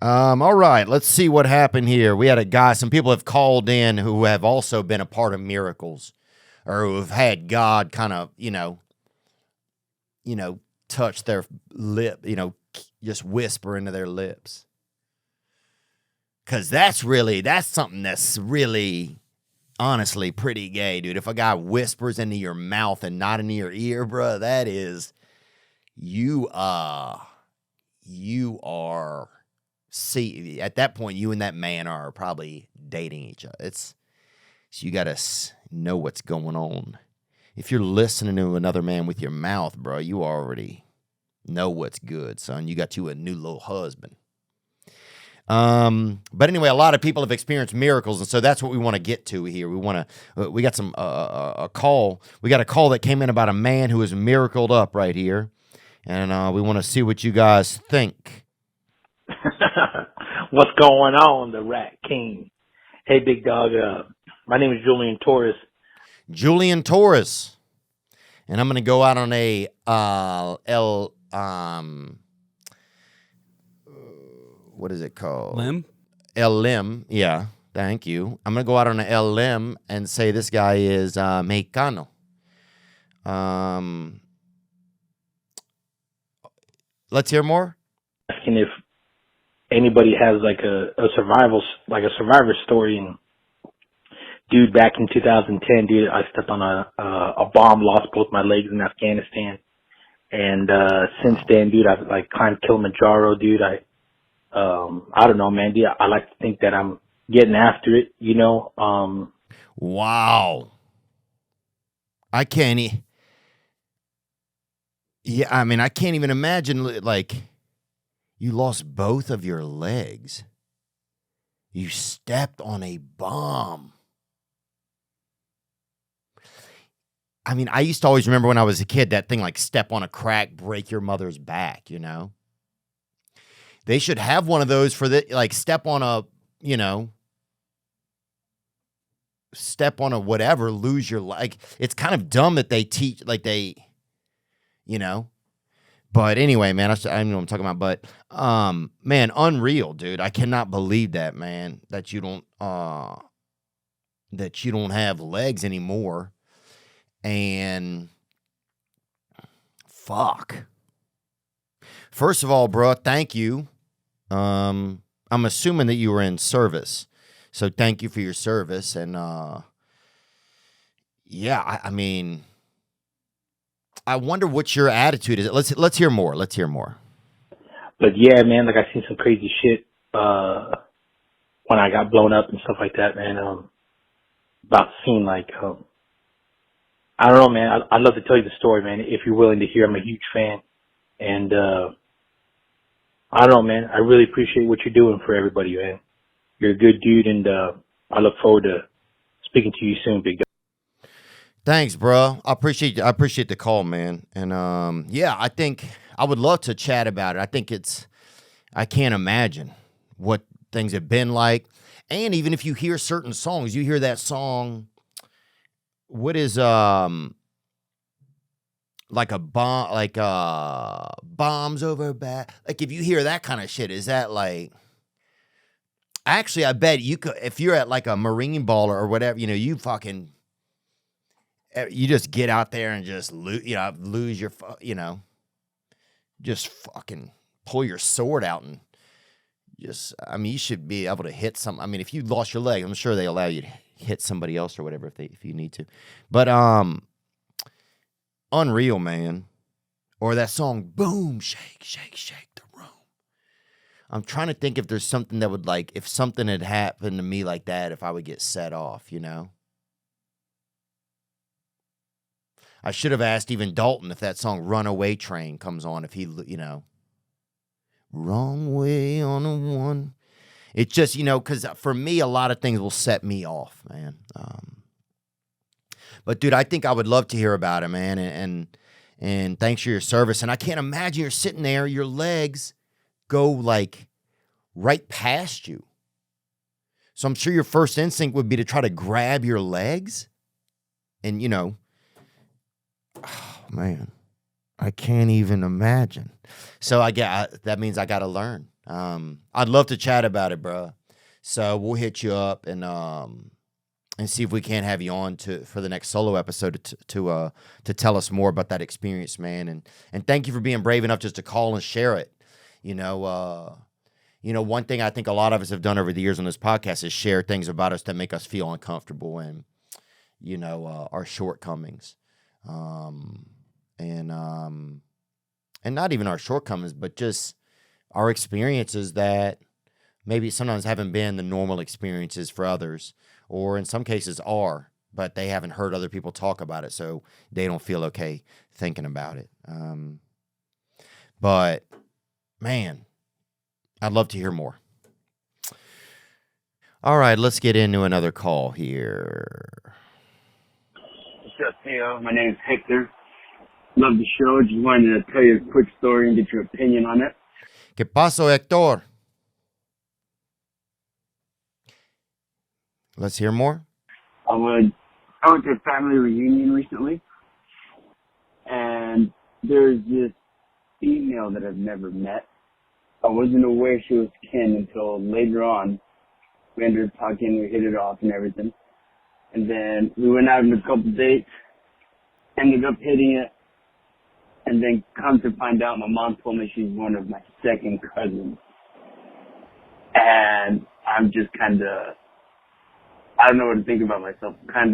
S1: All right, let's see what happened here. We had a guy, some people have called in who have also been a part of miracles, or who have had God kind of, touch their lip, just whisper into their lips. Because that's something that's really, honestly, pretty gay, dude. If a guy whispers into your mouth and not into your ear, bro, that is, you are, see, at that point, you and that man are probably dating each other. So you got to know what's going on. If you're listening to another man with your mouth, bro, you already know what's good, son. You got you a new little husband. But anyway, a lot of people have experienced miracles, and so that's what we want to get to here. We got some a call. We got a call that came in about a man who was miracled up right here, and we want to see what you guys think.
S3: What's going on, the Rat King? Hey, big dog. My name is Julian Torres.
S1: Julian Torres, and I'm going to go out on a what is it called?
S2: Limb?
S1: Limb, yeah. Thank you. I'm going to go out on an limb and say this guy is Mexicano. Let's hear more.
S3: Asking if anybody has like a survivor story. And dude, back in 2010, dude, I stepped on a bomb, lost both my legs in Afghanistan. And since then, dude, I've like climbed Kilimanjaro, dude. I don't know, man. I like to think that I'm getting after it,
S1: Wow. I can't. Yeah, I mean, I can't even imagine, like, you lost both of your legs. You stepped on a bomb. I mean, I used to always remember when I was a kid, that thing like step on a crack, break your mother's back, you know? They should have one of those for the, like, step on a whatever, lose your, like, it's kind of dumb that they teach, like, they, but anyway, man, I don't know what I'm talking about, but, man, unreal, dude. I cannot believe that, man, that you don't have legs anymore. And fuck. First of all, bro, thank you. I'm assuming that you were in service. So thank you for your service. And yeah, I mean, I wonder what your attitude is. Let's hear more. Let's hear more.
S3: But yeah, man, like I seen some crazy shit when I got blown up and stuff like that, man. About seeing like I don't know, man. I'd love to tell you the story, man, if you're willing to hear. I'm a huge fan. And I don't know, man. I really appreciate what you're doing for everybody, man. You're a good dude, and I look forward to speaking to you soon, big dog.
S1: Thanks, bro. I appreciate the call, man. And yeah, I think I would love to chat about it. I can't imagine what things have been like. And even if you hear certain songs, you hear that song, what is like a bomb, like bombs over back. Like if you hear that kind of shit, is that like? Actually, I bet you could, if you're at like a marine ball or whatever, you just get out there and just lose your, just fucking pull your sword out and just, I mean, you should be able to hit some. I mean, if you lost your leg, I'm sure they allow you to hit somebody else or whatever if you need to. But unreal, man. Or that song, boom, shake, shake, shake the room. I'm trying to think if there's something that would, like, if something had happened to me like that, if I would get set off, I should have asked even Dalton if that song Runaway Train comes on, if he, wrong way on a one. It just, because for me, a lot of things will set me off, man. But, dude, I think I would love to hear about it, man, and thanks for your service. And I can't imagine you're sitting there, your legs go, like, right past you. So I'm sure your first instinct would be to try to grab your legs. And, oh, man, I can't even imagine. So that means I got to learn. I'd love to chat about it, bro. So we'll hit you up and see if we can't have you on for the next solo episode to tell us more about that experience, man. And thank you for being brave enough just to call and share it. One thing I think a lot of us have done over the years on this podcast is share things about us that make us feel uncomfortable and, our shortcomings. And not even our shortcomings, but just our experiences that maybe sometimes haven't been the normal experiences for others, or in some cases are, but they haven't heard other people talk about it, so they don't feel okay thinking about it. But, man, I'd love to hear more. All right, let's get into another call here.
S4: What's up, Theo? My name is Hector. Love the show. Just wanted to tell you a quick story and get your opinion on it.
S1: ¿Qué pasó, Hector? Let's hear more.
S4: I went to a family reunion recently, and there's this female that I've never met. I wasn't aware she was kin until later on. We ended up talking, we hit it off and everything. And then we went out on a couple dates, ended up hitting it, and then come to find out, my mom told me she's one of my second cousins. And I'm just kind of, I don't know what to think about myself. I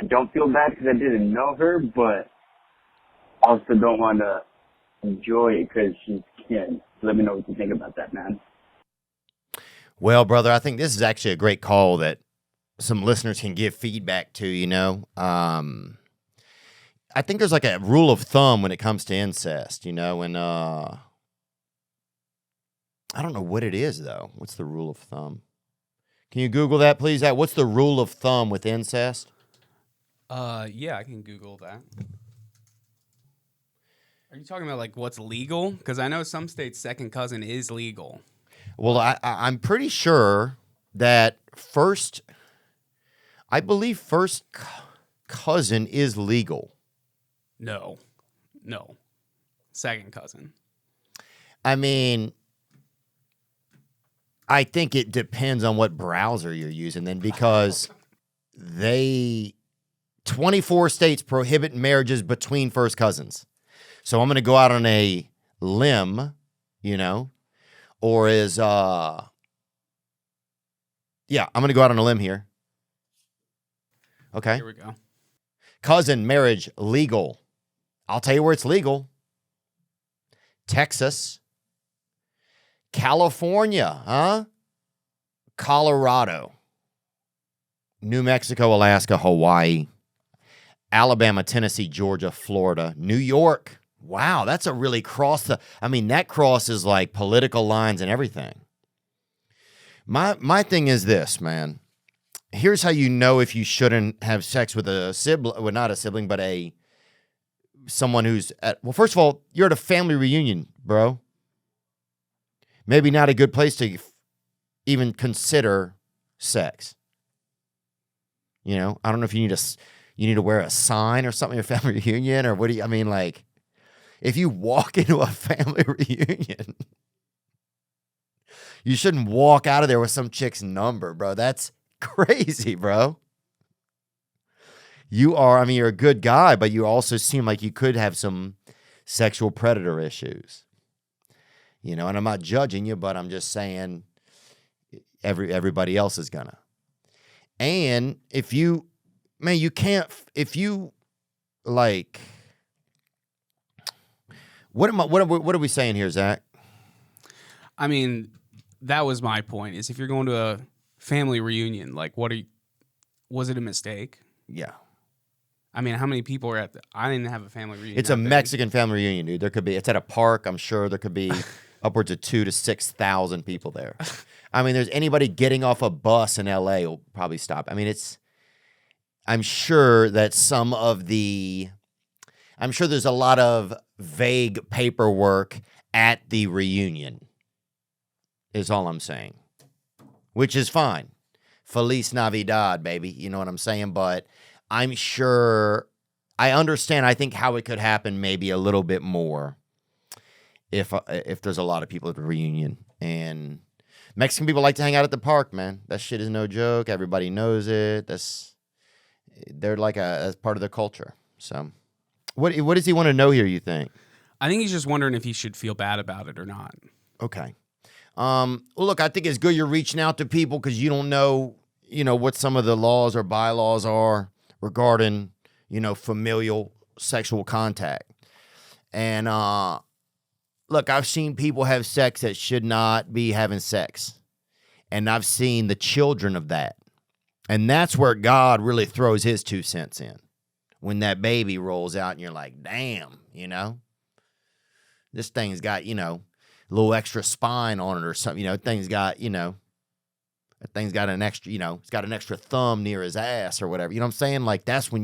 S4: don't feel bad because I didn't know her, but also don't want to enjoy it because she's kin. Let me know what you think about that, man.
S1: Well, brother, I think this is actually a great call that some listeners can give feedback to, I think there's like a rule of thumb when it comes to incest, and I don't know what it is, though. What's the rule of thumb? Can you Google that, please? What's the rule of thumb with incest?
S2: Yeah, I can Google that. Are you talking about like what's legal? Because I know some states second cousin is legal.
S1: Well, I'm pretty sure that I believe first cousin is legal.
S2: No. Second cousin.
S1: I mean, I think it depends on what browser you're using then, because 24 states prohibit marriages between first cousins. So I'm going to go out on a limb, or I'm going to go out on a limb here. Okay.
S2: Here we go.
S1: Cousin marriage legal. I'll tell you where it's legal. Texas, California, Colorado, New Mexico, Alaska, Hawaii, Alabama, Tennessee, Georgia, Florida, New York. Wow, that's a really that crosses like political lines and everything. My thing is this, man. Here's how you know if you shouldn't have sex with a sibling, well, not a sibling, but someone who's first of all, you're at a family reunion, bro. Maybe not a good place to even consider sex. I don't know if you need to wear a sign or something at your family reunion, or if you walk into a family reunion, you shouldn't walk out of there with some chick's number, bro. That's crazy, bro. You're a good guy, but you also seem like you could have some sexual predator issues. And I'm not judging you, but I'm just saying everybody else is gonna. And if you what are we saying here, Zach?
S2: I mean, that was my point, is if you're going to a family reunion, like was it a mistake?
S1: Yeah.
S2: I mean, how many people are I didn't have a family reunion.
S1: It's a Mexican family reunion, dude. It's at a park. I'm sure there could be upwards of 2,000 to 6,000 people there. There's anybody getting off a bus in LA will probably stop. I'm sure that I'm sure there's a lot of vague paperwork at the reunion, is all I'm saying, which is fine. Feliz Navidad, baby. You know what I'm saying? But I'm sure I understand. I think how it could happen maybe a little bit more if there's a lot of people at the reunion. And Mexican people like to hang out at the park, man. That shit is no joke. Everybody knows it. They're like that's part of their culture. So what does he want to know here, you think?
S2: I think he's just wondering if he should feel bad about it or not.
S1: Okay. Well, look, I think it's good you're reaching out to people because you don't know, what some of the laws or bylaws are regarding, familial sexual contact. And look, I've seen people have sex that should not be having sex. And I've seen the children of that. And that's where God really throws his 2 cents in. When that baby rolls out and you're like, damn, this thing's got, a little extra spine on it or something. That thing's got an extra, it's got an extra thumb near his ass or whatever. You know what I'm saying? Like, that's when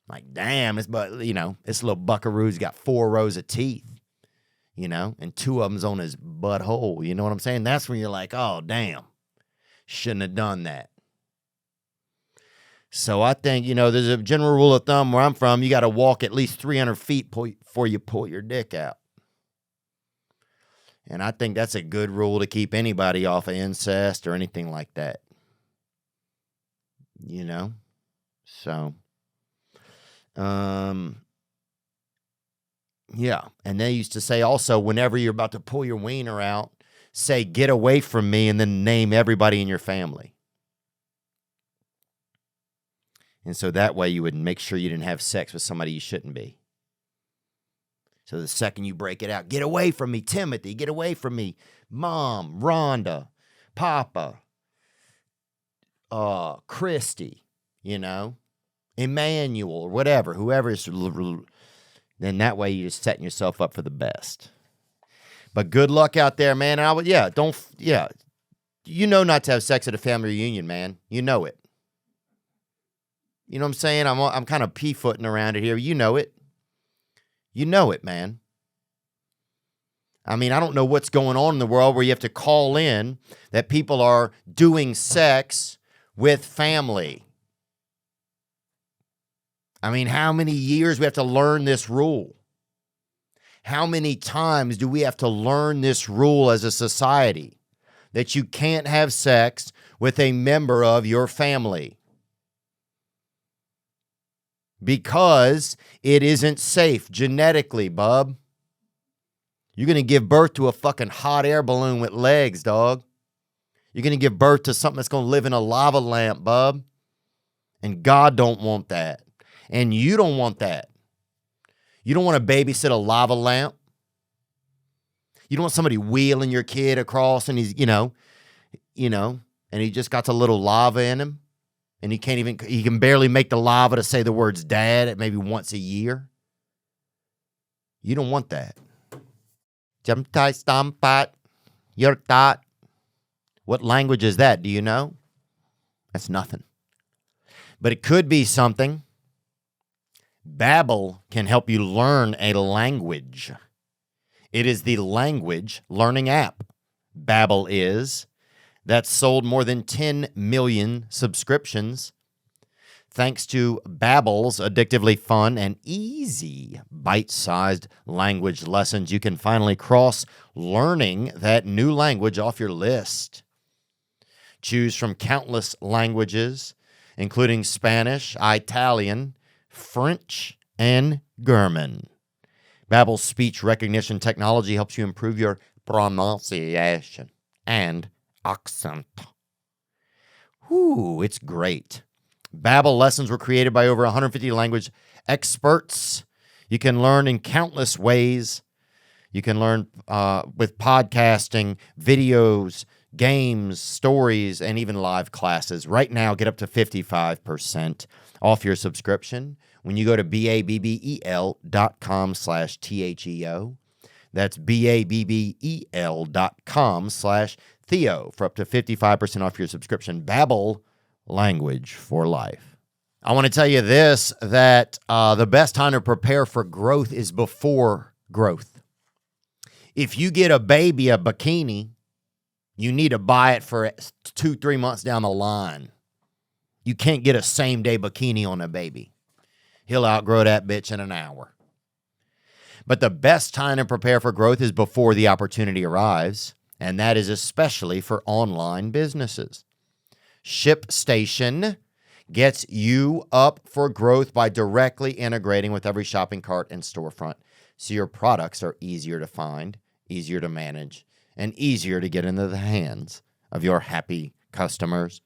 S1: like, damn, this little buckaroo's got 4 rows of teeth, and 2 of them's on his butthole. You know what I'm saying? That's when you're like, oh, damn, shouldn't have done that. So I think, there's a general rule of thumb where I'm from. You got to walk at least 300 feet before you pull your dick out. And I think that's a good rule to keep anybody off of incest or anything like that. So, yeah. And they used to say also, whenever you're about to pull your wiener out, say, get away from me, and then name everybody in your family. And so that way you would make sure you didn't have sex with somebody you shouldn't be. So the second you break it out, get away from me, Timothy, get away from me, Mom, Rhonda, Papa, Christy, Emmanuel, or whatever, whoever is, then that way you're just setting yourself up for the best. But good luck out there, man. Not to have sex at a family reunion, man. You know it. You know what I'm saying? I'm kind of pea-footing around it here. You know it. You know it, man. I mean, I don't know what's going on in the world where you have to call in that people are doing sex with family. I mean, how many years we have to learn this rule? How many times do we have to learn this rule as a society that you can't have sex with a member of your family? Because it isn't safe genetically, bub. You're going to give birth to a fucking hot air balloon with legs, dog. You're going to give birth to something that's going to live in a lava lamp, bub. And God don't want that. And you don't want that. You don't want to babysit a lava lamp. You don't want somebody wheeling your kid across and he's, and he just got a little lava in him. And he can barely make the lava to say the words dad maybe once a year. You don't want that. Jumtai stampat, your thought. What language is that? Do you know? That's nothing. But it could be something. Babbel can help you learn a language. It is the language learning app. Babbel is. That's sold more than 10 million subscriptions. Thanks to Babbel's addictively fun and easy bite-sized language lessons, you can finally cross learning that new language off your list. Choose from countless languages, including Spanish, Italian, French, and German. Babbel's speech recognition technology helps you improve your pronunciation and accent. Whew, it's great. Babbel lessons were created by over 150 language experts. You can learn in countless ways. You can learn with podcasting, videos, games, stories, and even live classes. Right now, get up to 55% off your subscription when you go to babbel.com/THEO. That's babbel.com/Theo for up to 55% off your subscription. Babbel, language for life. I want to tell you this, that the best time to prepare for growth is before growth. If you get a baby a bikini, you need to buy it for 2-3 months down the line. You can't get a same-day bikini on a baby. He'll outgrow that bitch in an hour. But the best time to prepare for growth is before the opportunity arrives, and that is especially for online businesses. ShipStation gets you up for growth by directly integrating with every shopping cart and storefront, so your products are easier to find, easier to manage, and easier to get into the hands of your happy customers.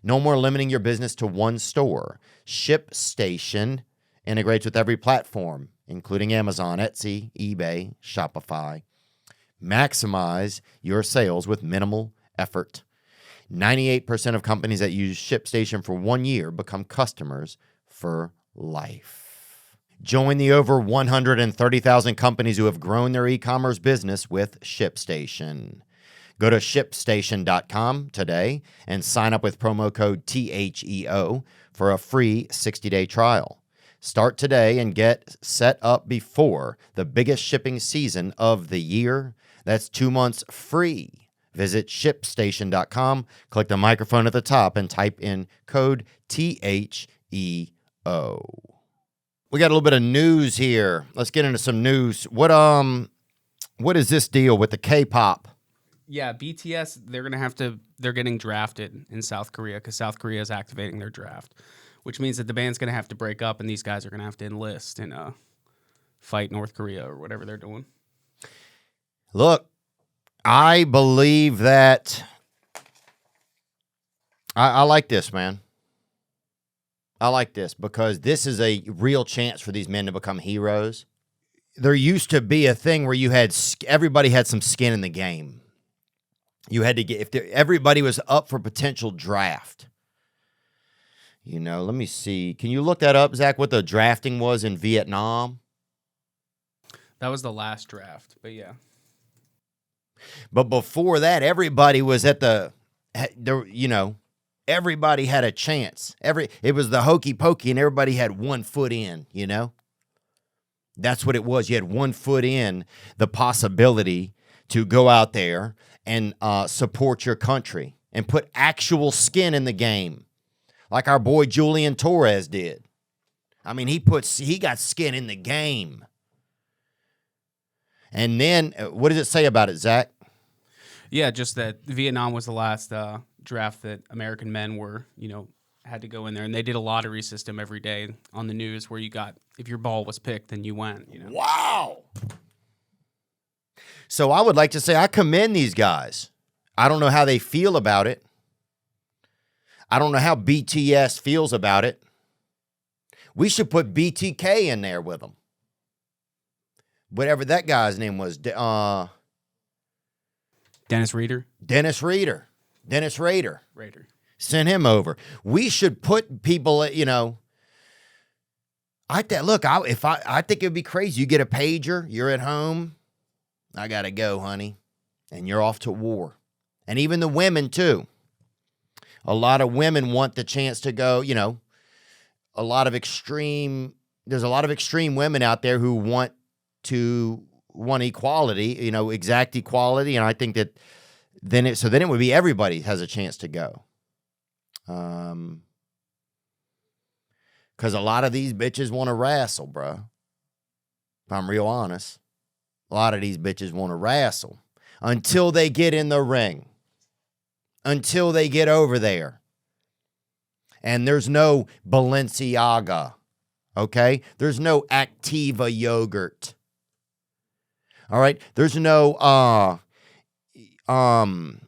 S1: No more limiting your business to one store. ShipStation integrates with every platform, including Amazon, Etsy, eBay, Shopify. Maximize your sales with minimal effort. 98% of companies that use ShipStation for 1 year become customers for life. Join the over 130,000 companies who have grown their e-commerce business with ShipStation. Go to ShipStation.com today and sign up with promo code THEO for a free 60-day trial. Start today and get set up before the biggest shipping season of the year. That's 2 months free. Visit ShipStation.com, click the microphone at the top, and type in code THEO. We got a little bit of news here. Let's get into some news. What is this deal with the K-pop?
S2: Yeah, BTS, they're getting drafted in South Korea because South Korea is activating their draft, which means that the band's going to have to break up and these guys are going to have to enlist and fight North Korea or whatever they're doing.
S1: Look, I believe that I like this, man. I like this because this is a real chance for these men to become heroes. There used to be a thing where everybody had some skin in the game. You had to get, everybody was up for potential draft. Let me see. Can you look that up, Zach, what the drafting was in Vietnam?
S2: That was the last draft, but yeah.
S1: But before that, everybody was everybody had a chance. It was the hokey pokey, and everybody had 1 foot in, you know? That's what it was. You had 1 foot in the possibility to go out there and support your country and put actual skin in the game, like our boy Julian Torres did. I mean, he got skin in the game. And then, what does it say about it, Zach?
S2: Yeah, just that Vietnam was the last draft that American men were, had to go in there. And they did a lottery system every day on the news where if your ball was picked, then you went.
S1: Wow. So I would like to say I commend these guys. I don't know how they feel about it. I don't know how BTS feels about it. We should put BTK in there with them. Whatever that guy's name was.
S2: Dennis Rader.
S1: Send him over. We should put people, I think it'd be crazy. You get a pager, you're at home. I got to go, honey. And you're off to war. And even the women, too. A lot of women want the chance to go, there's a lot of extreme women out there who want equality, exact equality. And I think that then it would be everybody has a chance to go. Because a lot of these bitches want to wrestle, bro. If I'm real honest. A lot of these bitches want to wrestle until they get in the ring. Until they get over there. And there's no Balenciaga. Okay? There's no Activa yogurt. All right? There's no an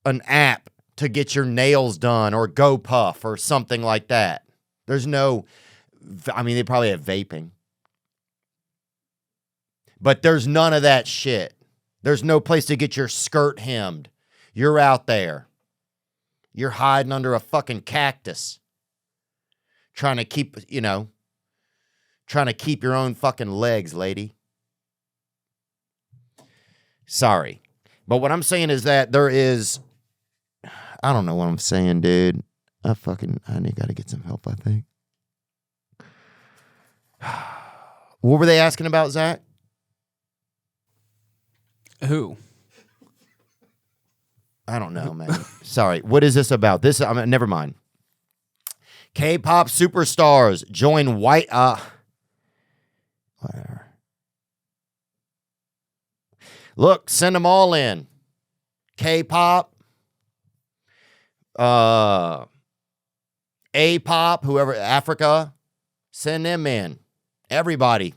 S1: app to get your nails done or GoPuff or something like that. There's no, they probably have vaping. But there's none of that shit. There's no place to get your skirt hemmed. You're out there. You're hiding under a fucking cactus. Trying to keep your own fucking legs, lady. Sorry. But what I'm saying is that there is, I don't know what I'm saying, dude. I got to get some help, I think. What were they asking about, Zach?
S2: Who?
S1: I don't know, man. Sorry. What is this about? Never mind. K-pop superstars join whatever. Look, send them all in. K-pop, A-pop, whoever, Africa, send them in. Everybody.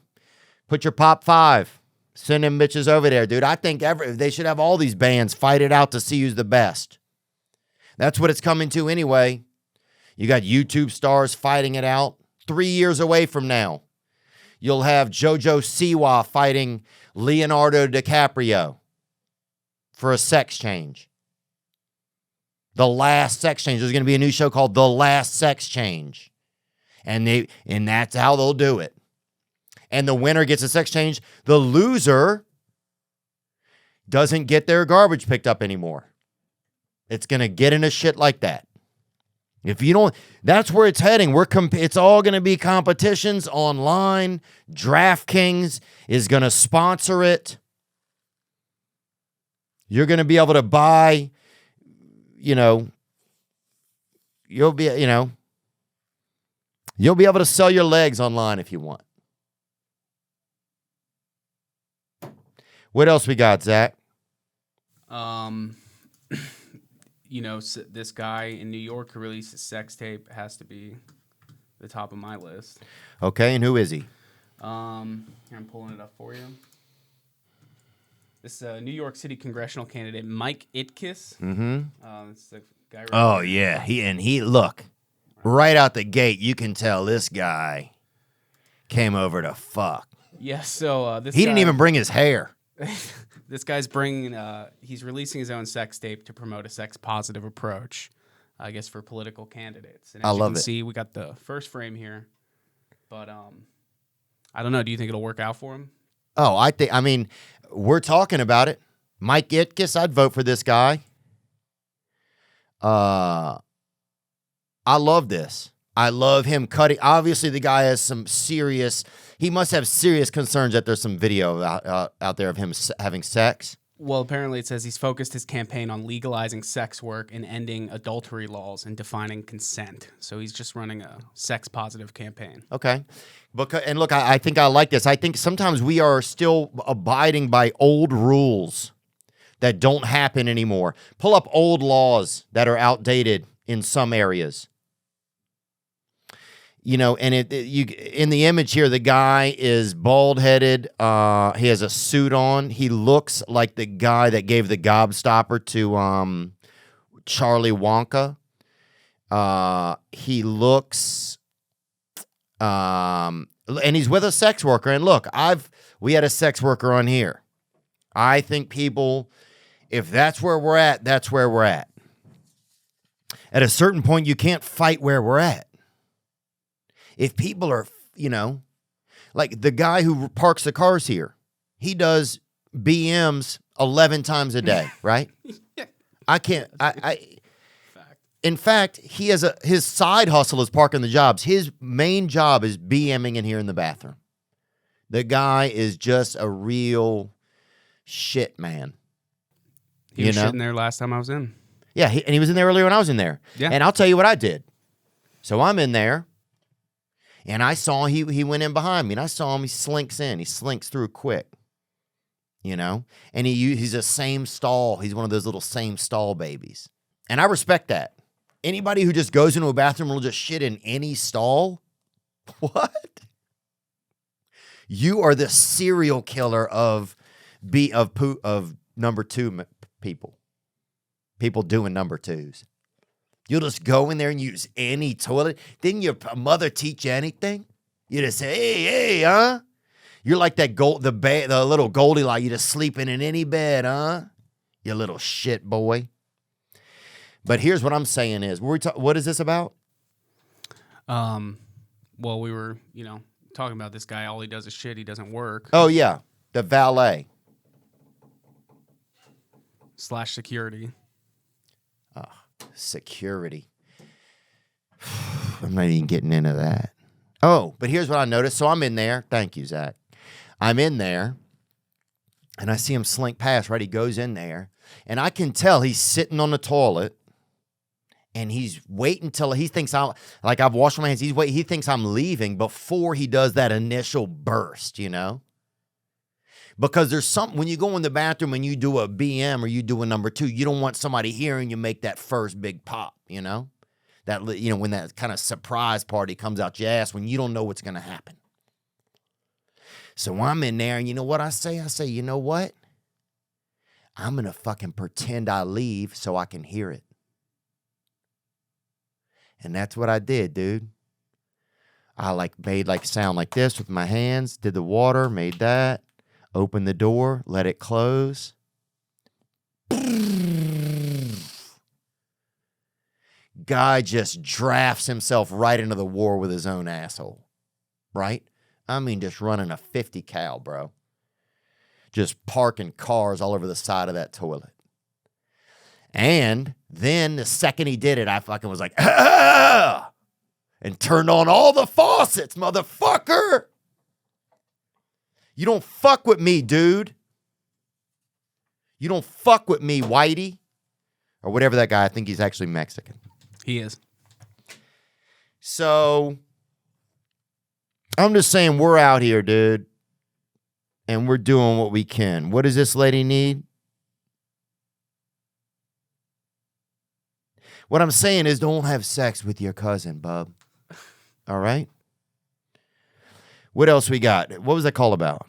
S1: Put your pop 5. Send them bitches over there, dude. I think they should have all these bands fight it out to see who's the best. That's what it's coming to anyway. You got YouTube stars fighting it out. 3 years away from now, you'll have JoJo Siwa fighting Leonardo DiCaprio for a sex change. The Last Sex Change. There's going to be a new show called The Last Sex Change. And that's how they'll do it. And the winner gets a sex change. The loser doesn't get their garbage picked up anymore. It's going to get into shit like that. If you don't, that's where it's heading. It's all going to be competitions online. DraftKings is going to sponsor it. You're going to be able to buy, you'll be able to sell your legs online if you want. What else we got, Zach?
S2: This guy in New York who released a sex tape has to be the top of my list.
S1: Okay, and who is he?
S2: I'm pulling it up for you. This New York City congressional candidate, Mike Itkis.
S1: Mm-hmm.
S2: It's the guy
S1: right there. Yeah. He look, right out the gate, you can tell this guy came over to fuck.
S2: Yeah, so
S1: he didn't even bring his hair.
S2: This guy's he's releasing his own sex tape to promote a sex-positive approach, I guess, for political candidates. And as you can see, we got the first frame here. But I don't know. Do you think it'll work out for him?
S1: Oh, we're talking about it. Mike Itkis, I'd vote for this guy. I love this. I love him cutting. Obviously, the guy has some serious. He must have serious concerns that there's some video out there of him having sex.
S2: Well, apparently it says he's focused his campaign on legalizing sex work and ending adultery laws and defining consent. So he's just running a sex-positive campaign.
S1: Okay. And look, I think I like this. I think sometimes we are still abiding by old rules that don't happen anymore. Pull up old laws that are outdated in some areas. You know, and in the image here, the guy is bald-headed. He has a suit on. He looks like the guy that gave the gobstopper to Charlie Wonka. He looks, and he's with a sex worker. And look, we had a sex worker on here. I think people, if that's where we're at, that's where we're at. At a certain point, you can't fight where we're at. If people are, you know, like the guy who parks the cars here, he does BMs 11 times a day, right? I can't. In fact, he has his side hustle is parking the jobs. His main job is BMing in here in the bathroom. The guy is just a real shit man.
S2: He was shitting there last time I was in.
S1: Yeah, and he was in there earlier when I was in there.
S2: Yeah.
S1: And I'll tell you what I did. So I'm in there. And I saw he went in behind me, and I saw him. He slinks in. He slinks through quick, you know. And he's a same stall. He's one of those little same stall babies, and I respect that. Anybody who just goes into a bathroom and will just shit in any stall, what? You are the serial killer of number two people. People doing number twos. You'll just go in there and use any toilet. Didn't your mother teach you anything? You just say, hey, huh? You're like that the little Goldilocks. You just sleeping in any bed, huh? You little shit boy. But here's what I'm saying is, what is this about?
S2: Well, we were, talking about this guy. All he does is shit. He doesn't work.
S1: Oh, yeah. The valet.
S2: / security.
S1: Security. I'm not even getting into that. Oh, but here's what I noticed. So I'm in there. Thank you, Zach. I'm in there, and I see him slink past, right? He goes in there, and I can tell he's sitting on the toilet, and he's waiting till he thinks I've washed my hands. He thinks I'm leaving before he does that initial burst, you know? Because there's something, when you go in the bathroom and you do a BM or you do a number two, you don't want somebody hearing you make that first big pop, you know? When that kind of surprise party comes out your ass when you don't know what's going to happen. So I'm in there, and you know what I say? I say, you know what? I'm going to fucking pretend I leave so I can hear it. And that's what I did, dude. I made sound like this with my hands, did the water, made that. Open the door, let it close. Guy just drafts himself right into the war with his own asshole. Right? I mean, just running a 50 cal, bro. Just parking cars all over the side of that toilet. And then the second he did it, I fucking was like, ah! And turned on all the faucets, motherfucker. You don't fuck with me, dude. You don't fuck with me, Whitey. Or whatever that guy, I think he's actually Mexican.
S2: He is.
S1: So, I'm just saying we're out here, dude. And we're doing what we can. What does this lady need? What I'm saying is don't have sex with your cousin, bub. All right? What else we got? What was that call about?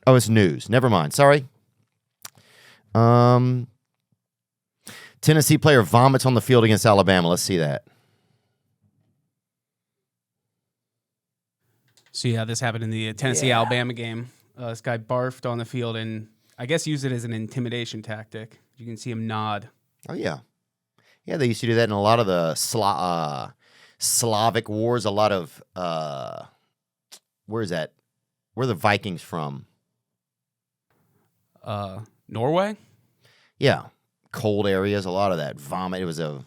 S1: Oh, it's news. Never mind. Sorry. Tennessee player vomits on the field against Alabama. Let's see that.
S2: So, yeah, this happened in the Tennessee-Alabama game. This guy barfed on the field and I guess used it as an intimidation tactic. You can see him nod.
S1: Oh, yeah. Yeah, they used to do that in a lot of the Slavic wars. A lot of, where is that? Where are the Vikings from?
S2: Norway?
S1: Yeah. cold areas, a lot of that vomit. It was look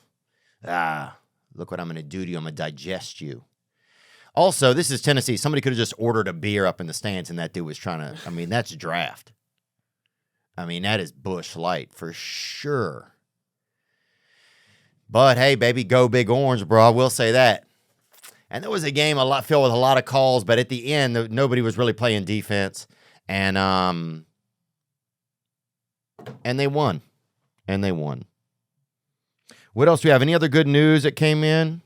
S1: what I'm going to do to you. I'm going to digest you. Also, this is Tennessee. Somebody could have just ordered a beer up in the stands, and that dude was trying to, that's draft. That is Busch Light for sure. But, hey, baby, go Big Orange, bro. I will say that. And there was a game filled with a lot of calls, but at the end, nobody was really playing defense. And they won. What else do we have? Any other good news that came in?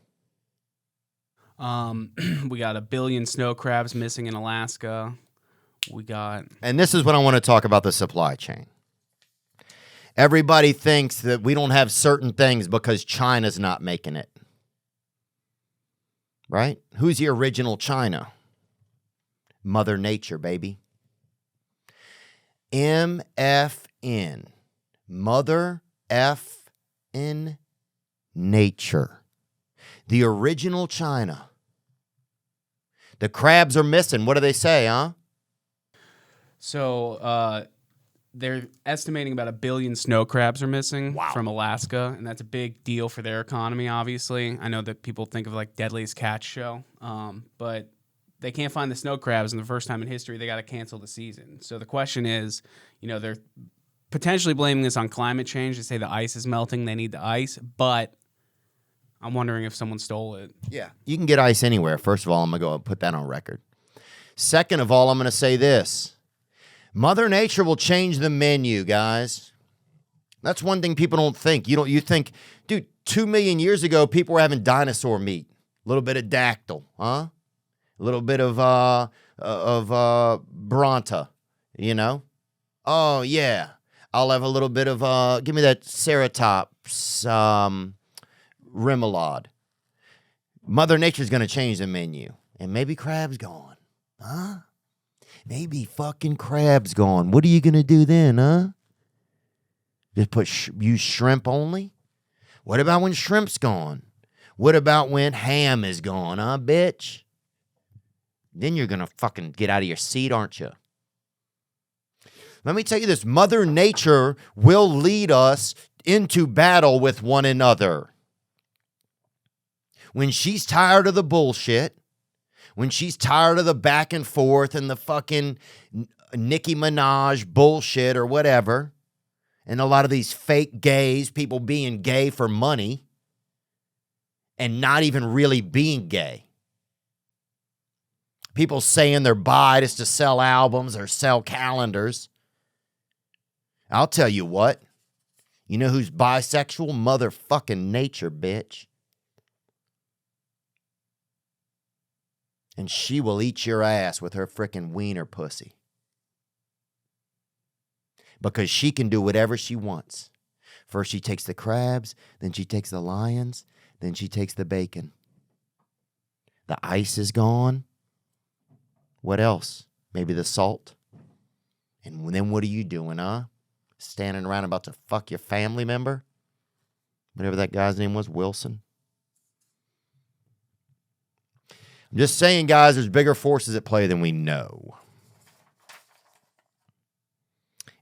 S2: We got 1 billion snow crabs missing in Alaska.
S1: And this is what I want to talk about, the supply chain. Everybody thinks that we don't have certain things because China's not making it. Right? Who's the original China? Mother Nature, baby. MFN. Mother F-N Nature. The original China. The crabs are missing. What do they say, huh?
S2: So they're estimating about 1 billion snow crabs are missing from Alaska, and that's a big deal for their economy, obviously. I know that people think of like Deadliest Catch show, but they can't find the snow crabs, and the first time in history they got to cancel the season. So the question is, they're potentially blaming this on climate change. They say the ice is melting, they need the ice, but I'm wondering if someone stole it.
S1: Yeah, you can get ice anywhere. First of all, I'm going to go and put that on record. Second of all, I'm going to say this. Mother Nature will change the menu, guys. That's one thing people don't think. You think, dude, 2 million years ago, people were having dinosaur meat. A little bit of dactyl, huh? A little bit of bronta, Oh, yeah. I'll have a little bit of, give me that Ceratops remoulade. Mother Nature's going to change the menu. And maybe crab's gone, huh? Maybe fucking crab's gone. What are you going to do then, huh? Just use shrimp only? What about when shrimp's gone? What about when ham is gone, huh, bitch? Then you're going to fucking get out of your seat, aren't you? Let me tell you this. Mother Nature will lead us into battle with one another. When she's tired of the bullshit, when she's tired of the back and forth and the fucking Nicki Minaj bullshit or whatever, and a lot of these fake gays, people being gay for money and not even really being gay. People saying they're bi just to sell albums or sell calendars. I'll tell you what. You know who's bisexual? Motherfucking Nature, bitch. And she will eat your ass with her frickin' wiener pussy. Because she can do whatever she wants. First she takes the crabs, then she takes the lions, then she takes the bacon. The ice is gone. What else? Maybe the salt. And then what are you doing, huh? Standing around about to fuck your family member? Whatever that guy's name was, Wilson. I'm just saying, guys, there's bigger forces at play than we know.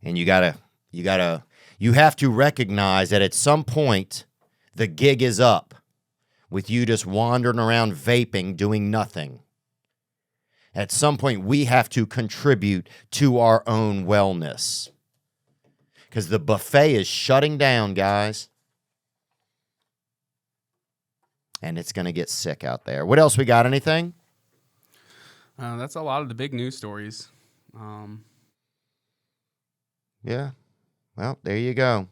S1: And you have to recognize that at some point, the gig is up with you just wandering around vaping, doing nothing. At some point, we have to contribute to our own wellness. Because the buffet is shutting down, guys. And it's going to get sick out there. What else we got? Anything?
S2: That's a lot of the big news stories.
S1: Yeah. Well, there you go.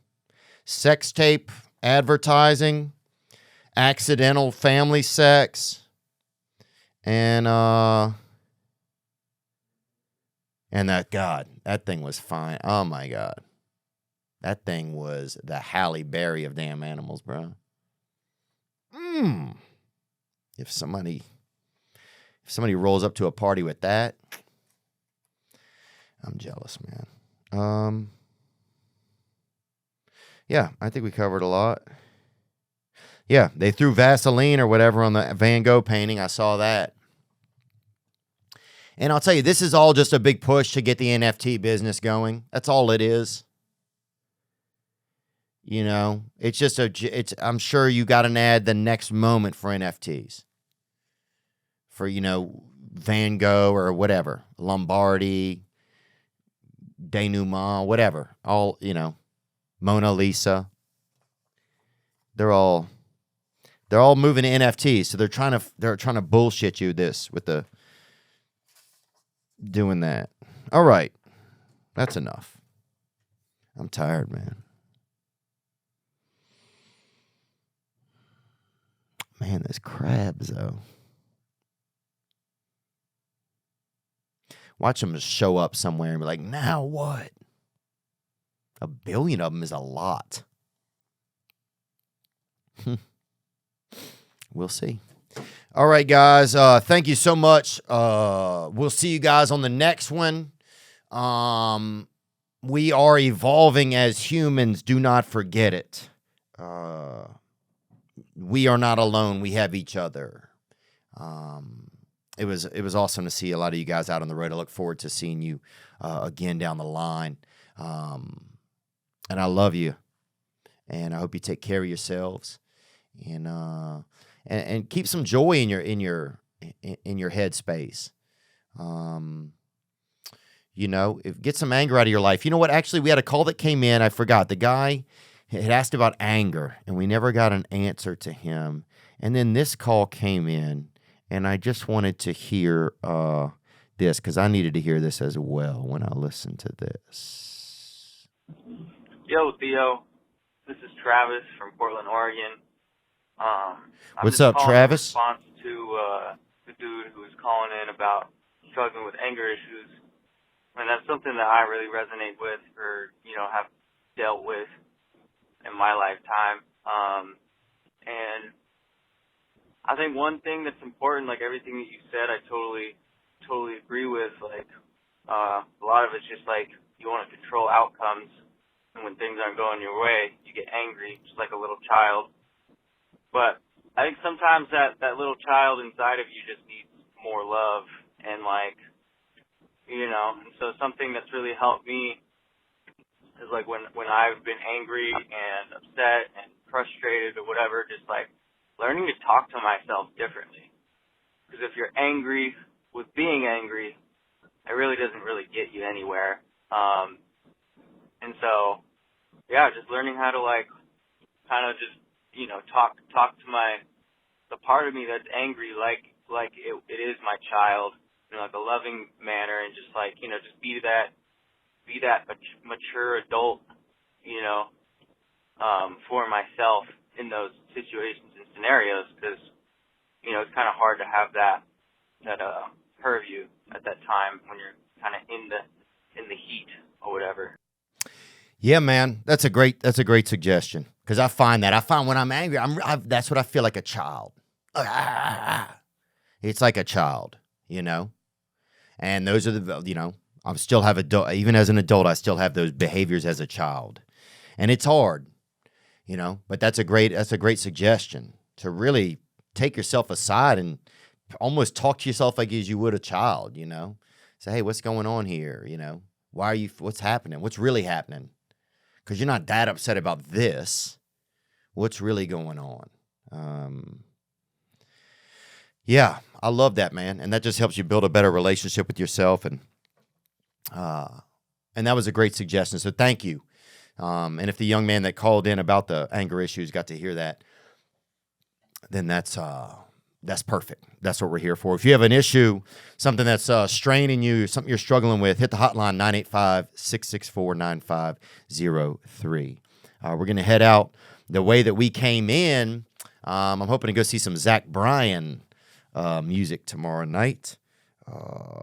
S1: Sex tape advertising, accidental family sex, and that thing was fine. Oh my God. That thing was the Halle Berry of damn animals, bro. If somebody rolls up to a party with that, I'm jealous, man. Yeah, I think we covered a lot. Yeah, they threw Vaseline or whatever on the Van Gogh painting. I saw that. And I'll tell you, this is all just a big push to get the NFT business going. That's all it is. You know, it's just I'm sure you got an ad the next moment for NFTs. For, Van Gogh or whatever, Lombardi, denouement, whatever. All, Mona Lisa. They're all moving to NFTs, so they're trying to bullshit you with the doing that. All right. That's enough. I'm tired, man. Man, there's crabs, though. Watch them show up somewhere and be like, now what? 1 billion of them is a lot. We'll see. All right, guys. Thank you so much. We'll see you guys on the next one. We are evolving as humans. Do not forget it. We are not alone. We have each other. It was awesome to see a lot of you guys out on the road. I look forward to seeing you again down the line. And I love you. And I hope you take care of yourselves. And keep some joy in your headspace. Get some anger out of your life. You know what? Actually, we had a call that came in. I forgot. The guy had asked about anger, and we never got an answer to him. And then this call came in, and I just wanted to hear this because I needed to hear this as well when I listened to this.
S5: Yo, Theo. This is Travis from Portland, Oregon.
S1: What's up, Travis?
S5: In response to the dude who was calling in about struggling with anger issues. And that's something that I really resonate with or, have dealt with in my lifetime. And I think one thing that's important, like everything that you said, I totally agree with. Like, a lot of it's just like you want to control outcomes. And when things aren't going your way, you get angry, just like a little child. But I think sometimes that little child inside of you just needs more love and and so something that's really helped me is like when I've been angry and upset and frustrated or whatever, just like learning to talk to myself differently. Because if you're angry with being angry, it really doesn't really get you anywhere. And so, yeah, just learning how to kind of just, talk to the part of me that's angry like it is my child, in like a loving manner, and just just be that mature adult, for myself in those situations and scenarios, because, it's kind of hard to have that purview at that time when you're kind of in the heat or whatever.
S1: Yeah, man, that's a great suggestion, because I find when I'm angry, that's what I feel like, a child. It's like a child, and those are I still have even as an adult, I still have those behaviors as a child, and it's hard, but that's a great suggestion, to really take yourself aside and almost talk to yourself like as you would a child, say, hey, what's going on here? What's happening? What's really happening? Because you're not that upset about this. What's really going on? Yeah, I love that, man. And that just helps you build a better relationship with yourself. And that was a great suggestion. So thank you. And if the young man that called in about the anger issues got to hear that, then that's perfect. That's what we're here for. If you have an issue, something that's straining you, something you're struggling with, hit the hotline, 985-664-9503. We're going to head out the way that we came in. I'm hoping to go see some Zach Bryan music tomorrow night.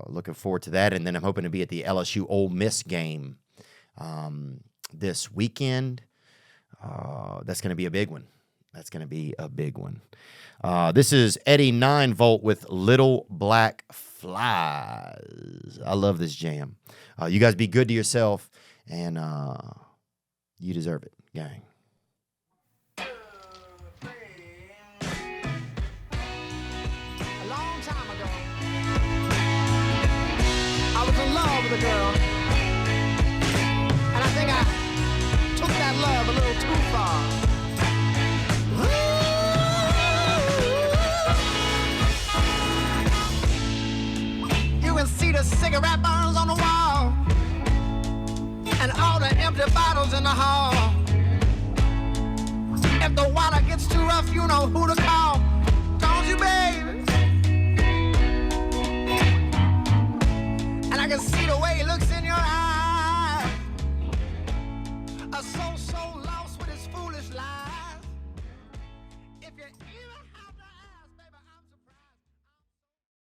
S1: Looking forward to that. And then I'm hoping to be at the LSU Ole Miss game this weekend. That's going to be a big one. This is Eddie 9 Volt with Little Black Flies. I love this jam. You guys be good to yourself, and you deserve it, gang.
S6: A long time ago, I was in love with a girl, and I think I took that love a little too far. Ooh. You can see the cigarette burns on the wall and all the empty bottles in the hall. If the water gets too rough, you know who to call. Don't you, baby? And I can see the way he looks in your eyes. A soul so lost with his foolish lies. If you